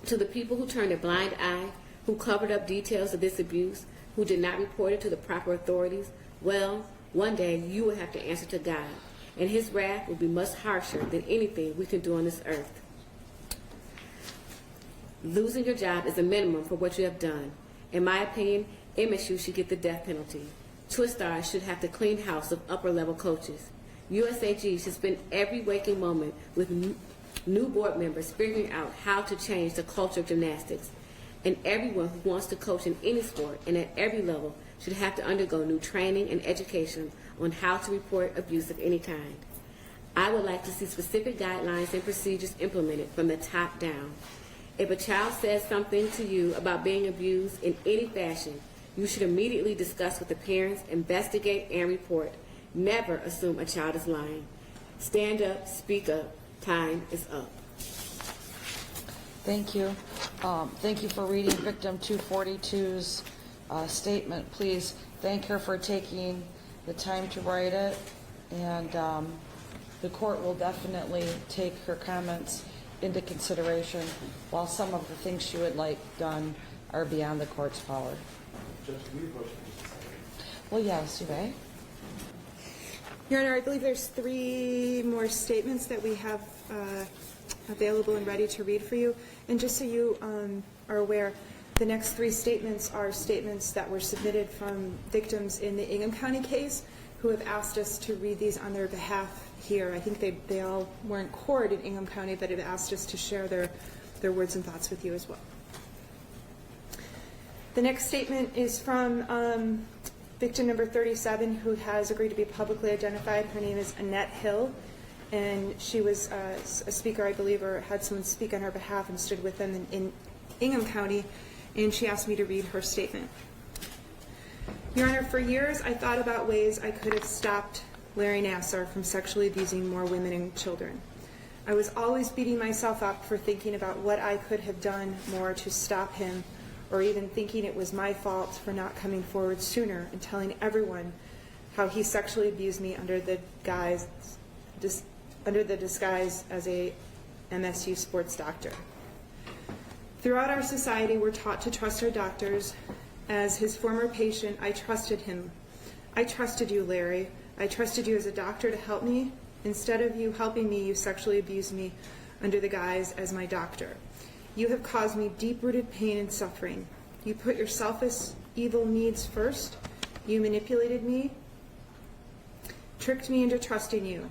To the people who turned a blind eye, who covered up details of this abuse, who did not report it to the proper authorities, well, one day you will have to answer to God, and his wrath will be much harsher than anything we can do on this earth. Losing your job is a minimum for what you have done. In my opinion, MSU should get the death penalty. Twistar should have to clean house of upper-level coaches. USAG should spend every waking moment with new board members figuring out how to change the culture of gymnastics. And everyone who wants to coach in any sport and at every level should have to undergo new training and education on how to report abuse of any kind. I would like to see specific guidelines and procedures implemented from the top down. If a child says something to you about being abused in any fashion, you should immediately discuss with the parents, investigate, and report. Never assume a child is lying. Stand up, speak up. Time is up. Thank you. Thank you for reading Victim 242's statement. Please thank her for taking the time to write it, and the court will definitely take her comments into consideration, while some of the things she would like done are beyond the court's power. Well, yes, you may. Your Honor, I believe there's 3 more statements that we have available and ready to read for you. And just so you are aware, the next 3 statements are statements that were submitted from victims in the Ingham County case who have asked us to read these on their behalf here. I think they all were in court in Ingham County, but have asked us to share their words and thoughts with you as well. The next statement is from victim number 37, who has agreed to be publicly identified. Her name is Annette Hill, and she was a speaker, I believe, or had someone speak on her behalf and stood with them in Ingham County, and she asked me to read her statement. Your Honor, for years I thought about ways I could have stopped Larry Nassar from sexually abusing more women and children. I was always beating myself up for thinking about what I could have done more to stop him, or even thinking it was my fault for not coming forward sooner and telling everyone how he sexually abused me under the disguise as a MSU sports doctor. Throughout our society, we're taught to trust our doctors. As his former patient, I trusted him. I trusted you, Larry. I trusted you as a doctor to help me. Instead of you helping me, you sexually abused me under the guise as my doctor. You have caused me deep-rooted pain and suffering. You put your selfish, evil needs first. You manipulated me, tricked me into trusting you.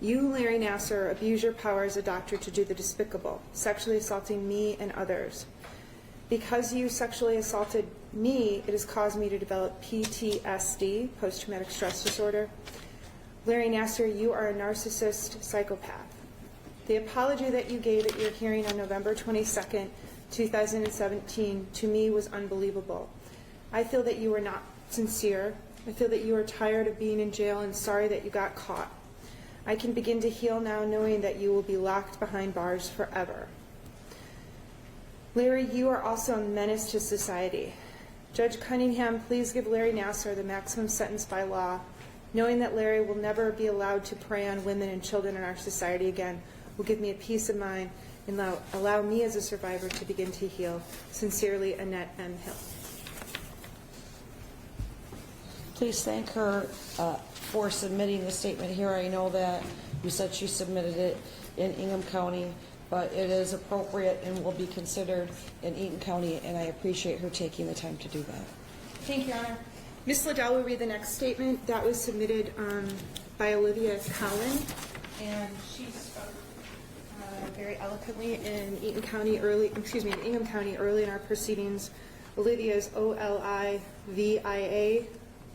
You, Larry Nassar, abuse your power as a doctor to do the despicable, sexually assaulting me and others. Because you sexually assaulted me, it has caused me to develop PTSD, post-traumatic stress disorder. Larry Nassar, you are a narcissist psychopath. The apology that you gave at your hearing on November 22nd, 2017, to me was unbelievable. I feel that you were not sincere. I feel that you are tired of being in jail and sorry that you got caught. I can begin to heal now knowing that you will be locked behind bars forever. Larry, you are also a menace to society. Judge Cunningham, please give Larry Nassar the maximum sentence by law, knowing that Larry will never be allowed to prey on women and children in our society again, will give me a peace of mind and allow me as a survivor to begin to heal. Sincerely, Annette M. Hill. Please thank her for submitting the statement here. I know that you said she submitted it in Ingham County, but it is appropriate and will be considered in Eaton County, and I appreciate her taking the time to do that. Thank you, Your Honor. Ms. Liddell will read the next statement. That was submitted by Lydia Cowan, and she spoke very eloquently in Ingham County early in our proceedings. Olivia is Olivia.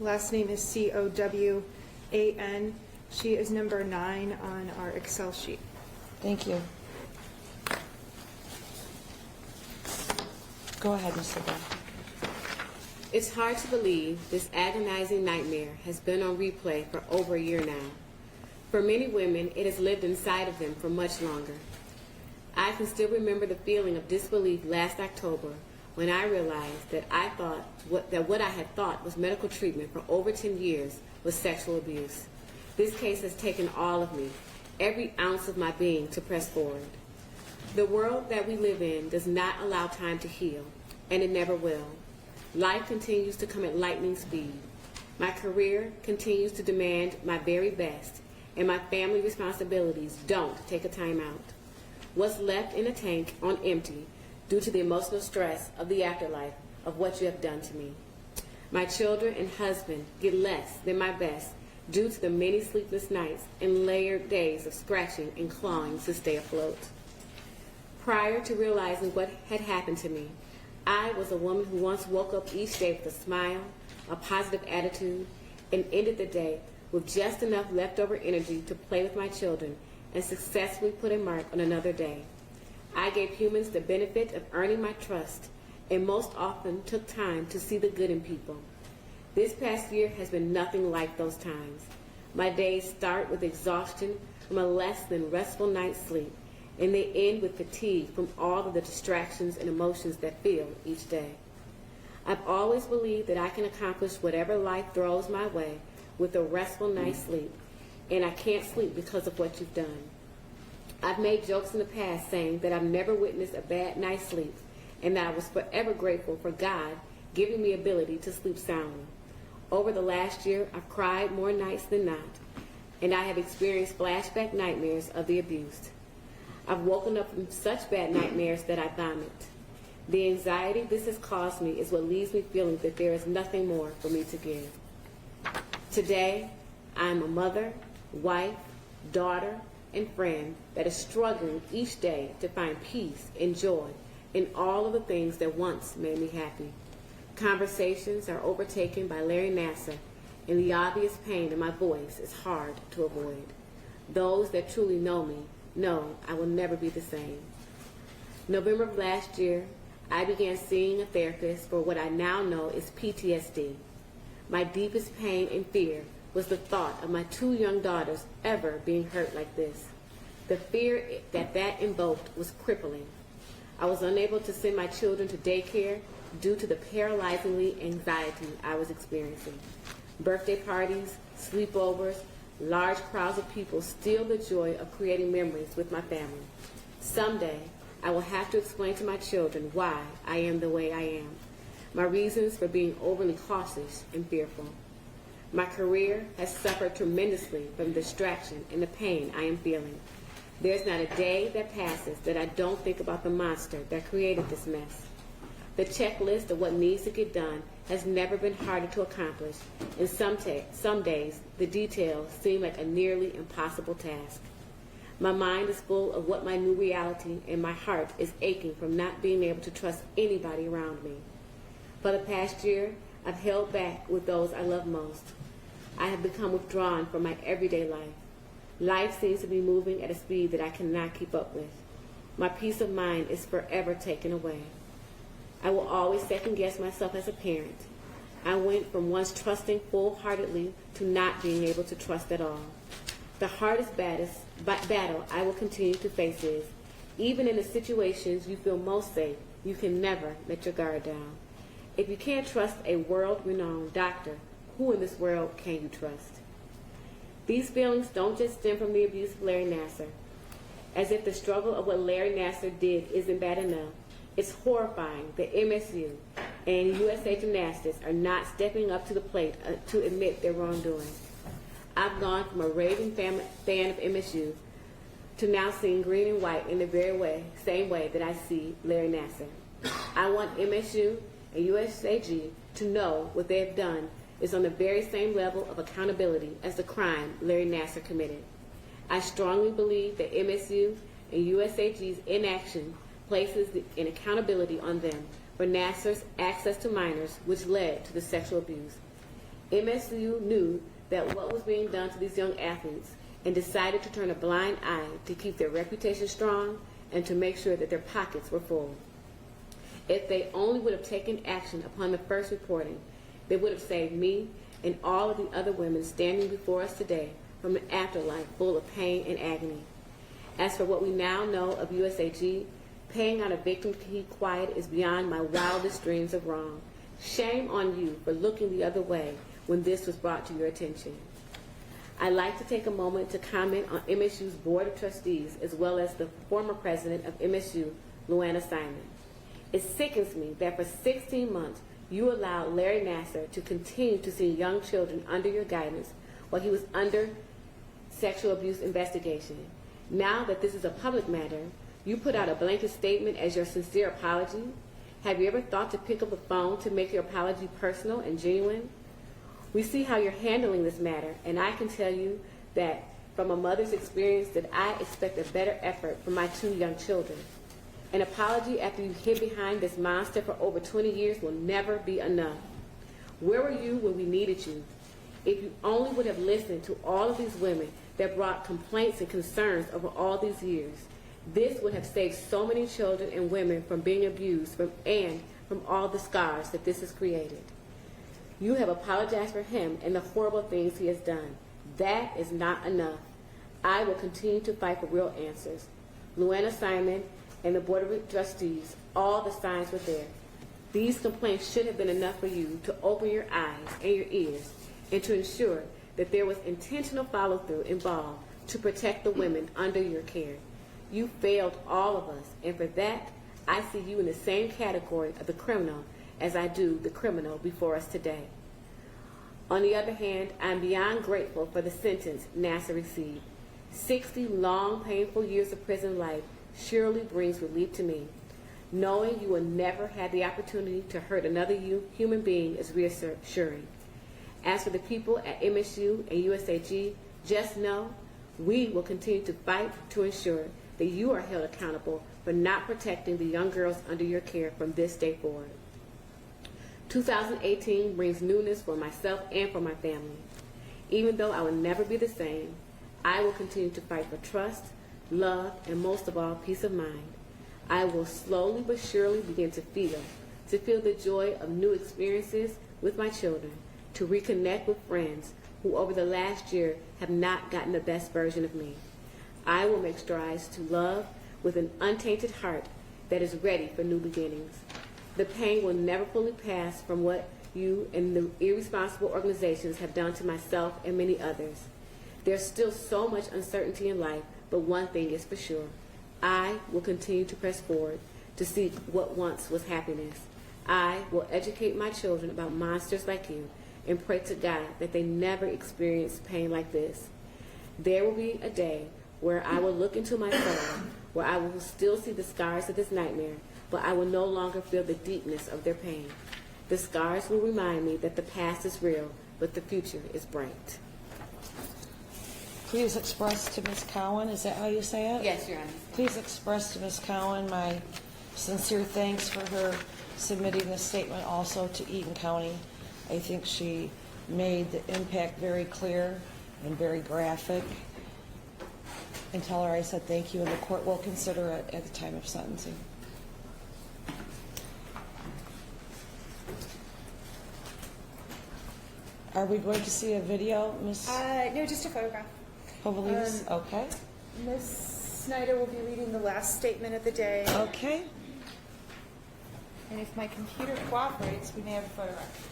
Last name is Cowan. She is number 9 on our Excel sheet. Thank you. Go ahead, Ms. Liddell. It's hard to believe this agonizing nightmare has been on replay for over a year now. For many women, it has lived inside of them for much longer. I can still remember the feeling of disbelief last October when I realized that what I had thought was medical treatment for over 10 years was sexual abuse. This case has taken all of me, every ounce of my being, to press forward. The world that we live in does not allow time to heal, and it never will. Life continues to come at lightning speed. My career continues to demand my very best, and my family responsibilities don't take a time out. What's left in a tank on empty due to the emotional stress of the afterlife of what you have done to me. My children and husband get less than my best due to the many sleepless nights and layered days of scratching and clawing to stay afloat. Prior to realizing what had happened to me, I was a woman who once woke up each day with a smile, a positive attitude, and ended the day with just enough leftover energy to play with my children and successfully put a mark on another day. I gave humans the benefit of earning my trust and most often took time to see the good in people. This past year has been nothing like those times. My days start with exhaustion from a less than restful night's sleep, and they end with fatigue from all of the distractions and emotions that fill each day. I've always believed that I can accomplish whatever life throws my way with a restful night's sleep, and I can't sleep because of what you've done. I've made jokes in the past saying that I've never witnessed a bad night's sleep, and that I was forever grateful for God giving me ability to sleep soundly. Over the last year, I've cried more nights than not, and I have experienced flashback nightmares of the abused. I've woken up from such bad nightmares that I vomit. The anxiety this has caused me is what leaves me feeling that there is nothing more for me to give. Today, I am a mother, wife, daughter, and friend that is struggling each day to find peace and joy in all of the things that once made me happy. Conversations are overtaken by Larry Nassar, and the obvious pain in my voice is hard to avoid. Those that truly know me know I will never be the same. November of last year, I began seeing a therapist for what I now know is PTSD. My deepest pain and fear was the thought of my 2 young daughters ever being hurt like this. The fear that invoked was crippling. I was unable to send my children to daycare due to the paralyzingly anxiety I was experiencing. Birthday parties, sleepovers, large crowds of people steal the joy of creating memories with my family. Someday, I will have to explain to my children why I am the way I am, my reasons for being overly cautious and fearful. My career has suffered tremendously from the distraction and the pain I am feeling. There's not a day that passes that I don't think about the monster that created this mess. The checklist of what needs to get done has never been harder to accomplish, and some days the details seem like a nearly impossible task. My mind is full of what my new reality, and my heart is aching from not being able to trust anybody around me. For the past year, I've held back with those I love most. I have become withdrawn from my everyday life. Life seems to be moving at a speed that I cannot keep up with. My peace of mind is forever taken away. I will always second-guess myself as a parent. I went from once trusting full-heartedly to not being able to trust at all. The hardest battle I will continue to face is, even in the situations you feel most safe, you can never let your guard down. If you can't trust a world-renowned doctor, who in this world can you trust? These feelings don't just stem from the abuse of Larry Nassar. As if the struggle of what Larry Nassar did isn't bad enough, it's horrifying that MSU and USA Gymnastics are not stepping up to the plate to admit their wrongdoing. I've gone from a raving fan of MSU to now seeing green and white in the very same way that I see Larry Nassar. I want MSU and USAG to know what they have done is on the very same level of accountability as the crime Larry Nassar committed. I strongly believe that MSU and USAG's inaction places an accountability on them for Nassar's access to minors, which led to the sexual abuse. MSU knew that what was being done to these young athletes and decided to turn a blind eye to keep their reputation strong and to make sure that their pockets were full. If they only would have taken action upon the first reporting, they would have saved me and all of the other women standing before us today from an afterlife full of pain and agony. As for what we now know of USAG, Paying out a victim to keep quiet is beyond my wildest dreams of wrong. Shame on you for looking the other way when this was brought to your attention. I'd like to take a moment to comment on MSU's Board of Trustees as well as the former president of MSU, Lydia Cowan. It sickens me that for 16 months you allowed Larry Nassar to continue to see young children under your guidance while he was under sexual abuse investigation. Now that this is a public matter, you put out a blanket statement as your sincere apology. Have you ever thought to pick up the phone to make your apology personal and genuine? We see how you're handling this matter, and I can tell you that from a mother's experience that I expect a better effort from my 2 young children. An apology after you hid behind this monster for over 20 years will never be enough. Where were you when we needed you? If you only would have listened to all of these women that brought complaints and concerns over all these years, this would have saved so many children and women from being abused and from all the scars that this has created. You have apologized for him and the horrible things he has done. That is not enough. I will continue to fight for real answers. Lydia Cowan and the Board of Trustees, all the signs were there. These complaints should have been enough for you to open your eyes and your ears and to ensure that there was intentional follow-through involved to protect the women under your care. You failed all of us, and for that, I see you in the same category of the criminal as I do the criminal before us today. On the other hand, I am beyond grateful for the sentence Nassar received. 60 long, painful years of prison life surely brings relief to me. Knowing you will never have the opportunity to hurt another human being is reassuring. As for the people at MSU and USAG, just know we will continue to fight to ensure that you are held accountable for not protecting the young girls under your care from this day forward. 2018 brings newness for myself and for my family. Even though I will never be the same, I will continue to fight for trust, love, and most of all, peace of mind. I will slowly but surely begin to feel the joy of new experiences with my children, to reconnect with friends who over the last year have not gotten the best version of me. I will make strides to love with an untainted heart that is ready for new beginnings. The pain will never fully pass from what you and the irresponsible organizations have done to myself and many others. There's still so much uncertainty in life, but one thing is for sure. I will continue to press forward to seek what once was happiness. I will educate my children about monsters like you and pray to God that they never experience pain like this. There will be a day where I will look into my soul, where I will still see the scars of this nightmare, but I will no longer feel the deepness of their pain. The scars will remind me that the past is real, but the future is bright. Please express to Ms. Cowan, is that how you say it? Yes, Your Honor. Please express to Ms. Cowan my sincere thanks for her submitting this statement also to Eaton County. I think she made the impact very clear and very graphic. And tell her I said thank you, and the court will consider it at the time of sentencing. Are we going to see a video, Ms. No, just a photograph. Povalides? Okay. Ms. Snyder will be reading the last statement of the day. Okay. And if my computer cooperates, we may have a photograph.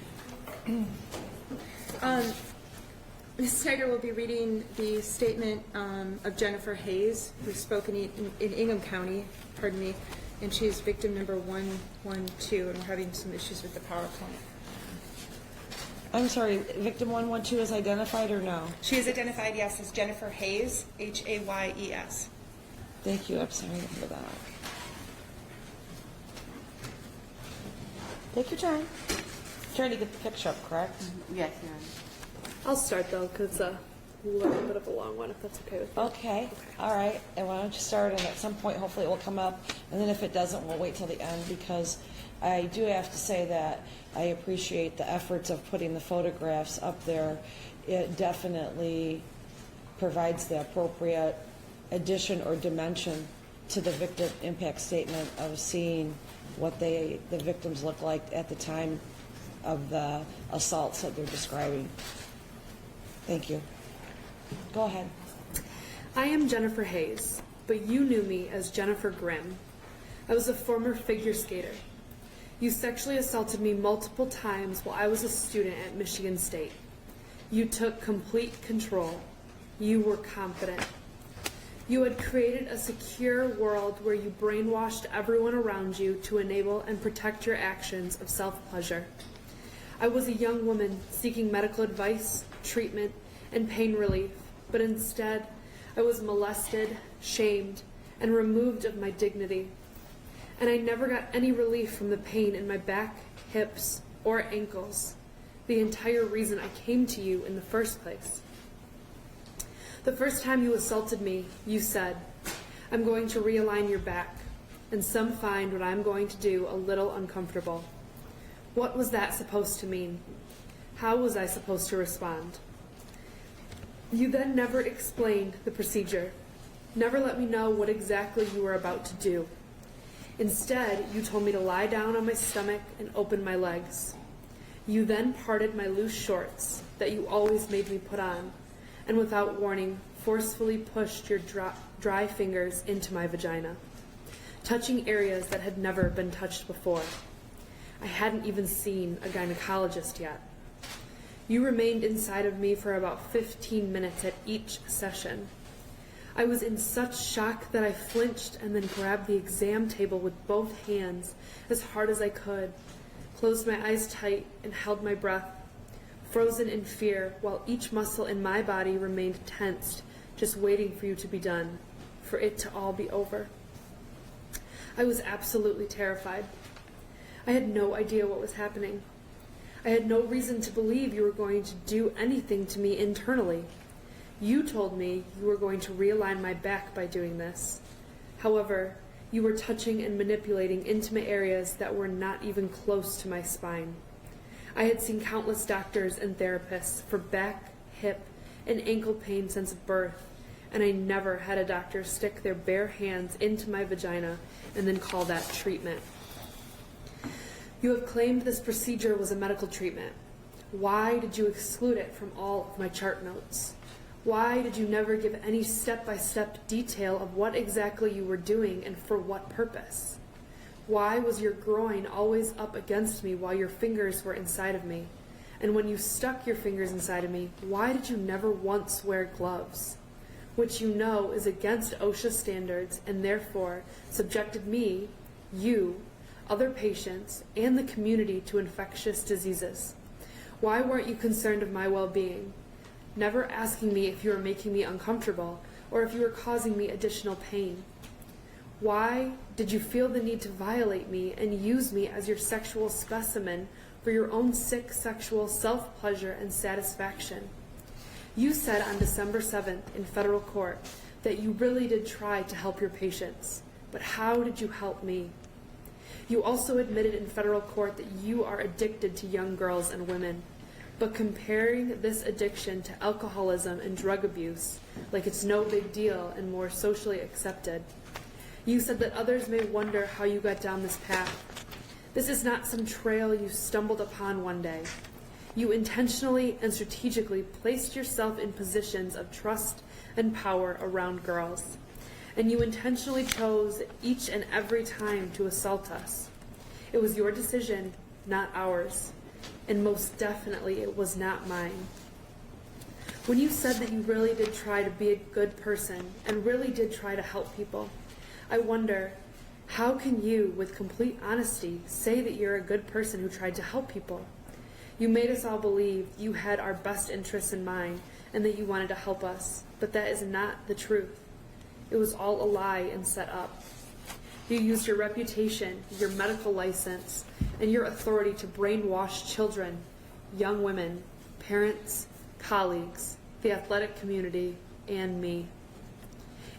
Ms. Snyder will be reading the statement of Jennifer Hayes, who's spoken in Ingham County, and she's victim number 112, and we're having some issues with the PowerPoint. I'm sorry, victim 112 is identified or no? She is identified, yes, as Jennifer Hayes, Hayes. Thank you, I'm sorry for that. Take your time. Trying to get the picture up, correct? Yes, Your Honor. I'll start though, because it's a little bit of a long one, if that's okay with you. Okay, all right. And why don't you start, and at some point, hopefully it will come up. And then if it doesn't, we'll wait till the end, because I do have to say that I appreciate the efforts of putting the photographs up there. It definitely provides the appropriate addition or dimension to the victim impact statement of seeing what the victims look like at the time of the assaults that they're describing. Thank you. Go ahead. I am Jennifer Hayes, but you knew me as Jennifer Grimm. I was a former figure skater. You sexually assaulted me multiple times while I was a student at Michigan State. You took complete control. You were confident. You had created a secure world where you brainwashed everyone around you to enable and protect your actions of self-pleasure. I was a young woman seeking medical advice, treatment, and pain relief, but instead I was molested, shamed, and removed of my dignity. And I never got any relief from the pain in my back, hips, or ankles, the entire reason I came to you in the first place. The first time you assaulted me, you said, "I'm going to realign your back, and some find what I'm going to do a little uncomfortable." What was that supposed to mean? How was I supposed to respond? You then never explained the procedure, never let me know what exactly you were about to do. Instead, you told me to lie down on my stomach and open my legs. You then parted my loose shorts that you always made me put on, and without warning, forcefully pushed your dry fingers into my vagina, touching areas that had never been touched before. I hadn't even seen a gynecologist yet. You remained inside of me for about 15 minutes at each session. I was in such shock that I flinched and then grabbed the exam table with both hands as hard as I could, closed my eyes tight, and held my breath, frozen in fear while each muscle in my body remained tensed, just waiting for you to be done, for it to all be over. I was absolutely terrified. I had no idea what was happening. I had no reason to believe you were going to do anything to me internally. You told me you were going to realign my back by doing this. However, you were touching and manipulating intimate areas that were not even close to my spine. I had seen countless doctors and therapists for back, hip, and ankle pain since birth, and I never had a doctor stick their bare hands into my vagina and then call that treatment. You have claimed this procedure was a medical treatment. Why did you exclude it from all of my chart notes? Why did you never give any step-by-step detail of what exactly you were doing and for what purpose? Why was your groin always up against me while your fingers were inside of me? And when you stuck your fingers inside of me, why did you never once wear gloves? Which you know is against OSHA standards and therefore subjected me, you, other patients, and the community to infectious diseases. Why weren't you concerned of my well-being? Never asking me if you were making me uncomfortable or if you were causing me additional pain. Why did you feel the need to violate me and use me as your sexual specimen for your own sick sexual self-pleasure and satisfaction? You said on December 7th in federal court that you really did try to help your patients, but how did you help me? You also admitted in federal court that you are addicted to young girls and women, but comparing this addiction to alcoholism and drug abuse like it's no big deal and more socially accepted. You said that others may wonder how you got down this path. This is not some trail you stumbled upon one day. You intentionally and strategically placed yourself in positions of trust and power around girls. And you intentionally chose each and every time to assault us. It was your decision, not ours. And most definitely it was not mine. When you said that you really did try to be a good person and really did try to help people, I wonder, how can you, with complete honesty, say that you're a good person who tried to help people? You made us all believe you had our best interests in mind and that you wanted to help us, but that is not the truth. It was all a lie and set up. You used your reputation, your medical license, and your authority to brainwash children, young women, parents, colleagues, the athletic community, and me.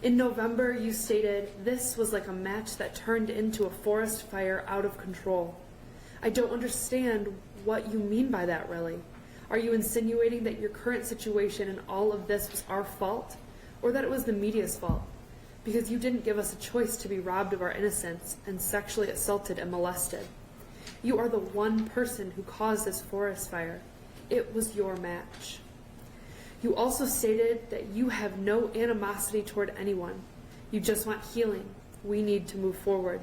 In November, you stated this was like a match that turned into a forest fire out of control. I don't understand what you mean by that, really. Are you insinuating that your current situation and all of this was our fault, or that it was the media's fault? Because you didn't give us a choice to be robbed of our innocence and sexually assaulted and molested. You are the one person who caused this forest fire. It was your match. You also stated that you have no animosity toward anyone. You just want healing. We need to move forward.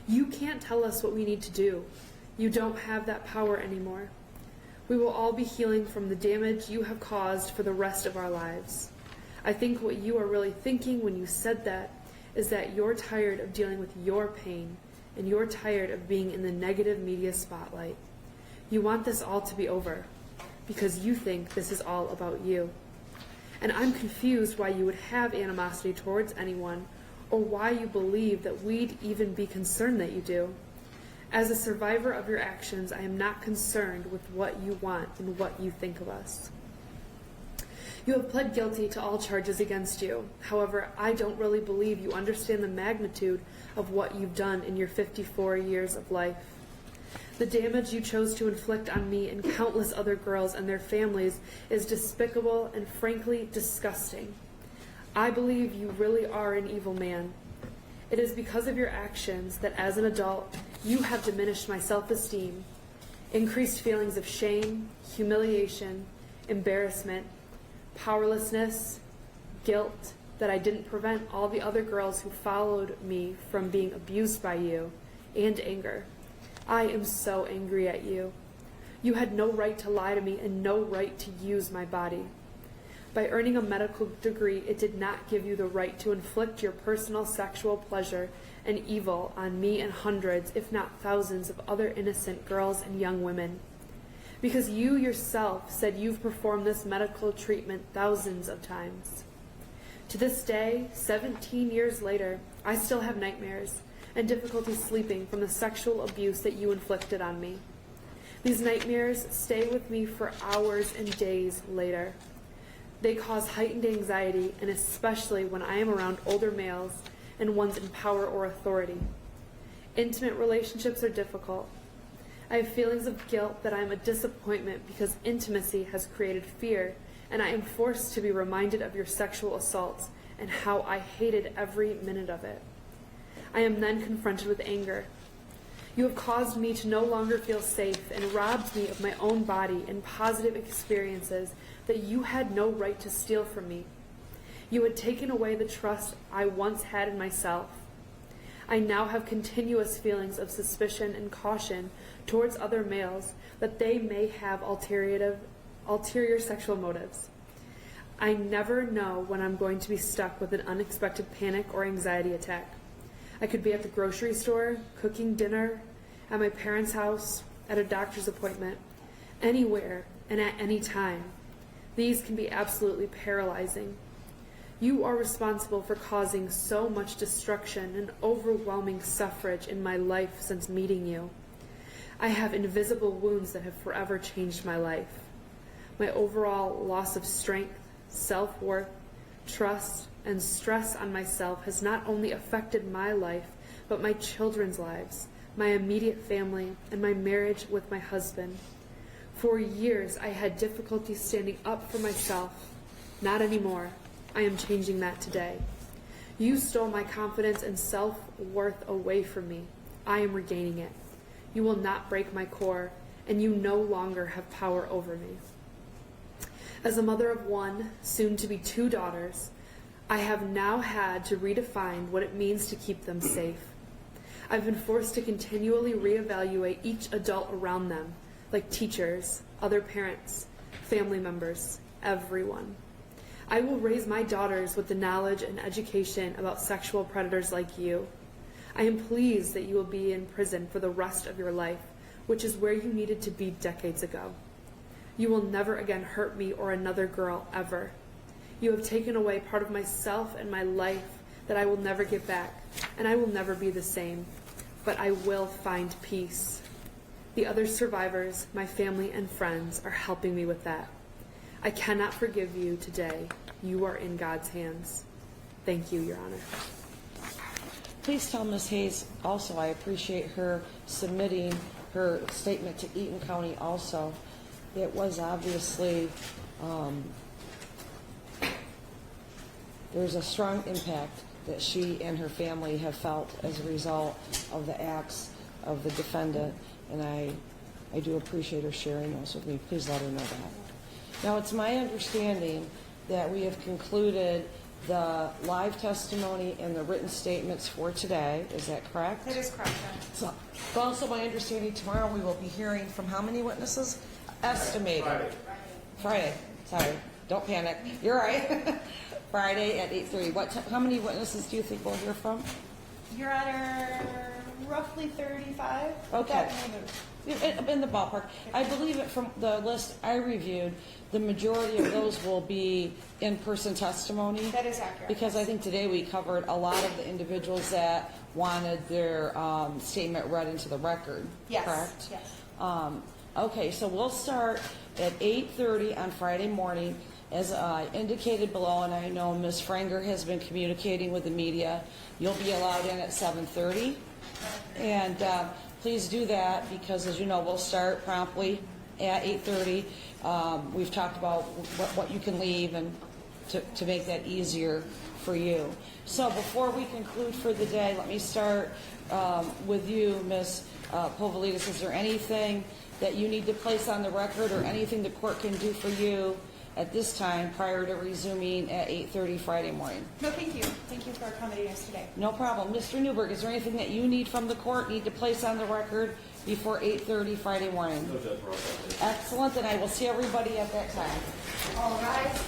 You can't tell us what we need to do. You don't have that power anymore. We will all be healing from the damage you have caused for the rest of our lives. I think what you are really thinking when you said that is that you're tired of dealing with your pain, and you're tired of being in the negative media spotlight. You want this all to be over because you think this is all about you. And I'm confused why you would have animosity towards anyone, or why you believe that we'd even be concerned that you do. As a survivor of your actions, I am not concerned with what you want and what you think of us. You have pled guilty to all charges against you. However, I don't really believe you understand the magnitude of what you've done in your 54 years of life. The damage you chose to inflict on me and countless other girls and their families is despicable and frankly disgusting. I believe you really are an evil man. It is because of your actions that as an adult, you have diminished my self-esteem, increased feelings of shame, humiliation, embarrassment, powerlessness, guilt that I didn't prevent all the other girls who followed me from being abused by you, and anger. I am so angry at you. You had no right to lie to me and no right to use my body. By earning a medical degree, it did not give you the right to inflict your personal sexual pleasure and evil on me and hundreds, if not thousands, of other innocent girls and young women. Because you yourself said you've performed this medical treatment thousands of times. To this day, 17 years later, I still have nightmares and difficulty sleeping from the sexual abuse that you inflicted on me. These nightmares stay with me for hours and days later. They cause heightened anxiety, and especially when I am around older males and ones in power or authority. Intimate relationships are difficult. I have feelings of guilt that I am a disappointment because intimacy has created fear, and I am forced to be reminded of your sexual assaults and how I hated every minute of it. I am then confronted with anger. You have caused me to no longer feel safe and robbed me of my own body and positive experiences that you had no right to steal from me. You had taken away the trust I once had in myself. I now have continuous feelings of suspicion and caution towards other males that they may have ulterior sexual motives. I never know when I'm going to be stuck with an unexpected panic or anxiety attack. I could be at the grocery store, cooking dinner, at my parents' house, at a doctor's appointment, anywhere and at any time. These can be absolutely paralyzing. You are responsible for causing so much destruction and overwhelming suffrage in my life since meeting you. I have invisible wounds that have forever changed my life. My overall loss of strength, self-worth, trust, and stress on myself has not only affected my life, but my children's lives, my immediate family, and my marriage with my husband. For years, I had difficulty standing up for myself. Not anymore. I am changing that today. You stole my confidence and self-worth away from me. I am regaining it. You will not break my core, and you no longer have power over me. As a mother of one, soon to be 2 daughters, I have now had to redefine what it means to keep them safe. I've been forced to continually reevaluate each adult around them, like teachers, other parents, family members, everyone. I will raise my daughters with the knowledge and education about sexual predators like you. I am pleased that you will be in prison for the rest of your life, which is where you needed to be decades ago. You will never again hurt me or another girl, ever. You have taken away part of myself and my life that I will never get back, and I will never be the same, but I will find peace. The other survivors, my family and friends, are helping me with that. I cannot forgive you today. You are in God's hands. Thank you, Your Honor. Please tell Ms. Hayes also I appreciate her submitting her statement to Eaton County also. It was obviously, there's a strong impact that she and her family have felt as a result of the acts of the defendant, and I do appreciate her sharing those with me. Please let her know that. Now, it's my understanding that we have concluded the live testimony and the written statements for today. Is that correct? That is correct, Jen. So, also my understanding, tomorrow we will be hearing from how many witnesses? Estimated. Friday. Sorry, don't panic. You're right. Friday at 8:30. How many witnesses do you think we'll hear from? Your Honor, roughly 35. Okay. That may move. In the ballpark. I believe it from the list I reviewed, the majority of those will be in-person testimony. That is accurate. Because I think today we covered a lot of the individuals that wanted their statement read into the record. Yes. Correct? Yes. Okay, so we'll start at 8:30 on Friday morning. As I indicated below, and I know Ms. Franger has been communicating with the media, you'll be allowed in at 7:30. And please do that because, as you know, we'll start promptly at 8:30. We've talked about what you can leave and to make that easier for you. So before we conclude for the day, let me start with you, Ms. Povolitis. Is there anything that you need to place on the record or anything the court can do for you at this time prior to resuming at 8:30 Friday morning? No, thank you. Thank you for accommodating us today. No problem. Mr. Newberg, is there anything that you need from the court, need to place on the record before 8:30 Friday morning? No, Judge Ross. Excellent, and I will see everybody at that time. All rise.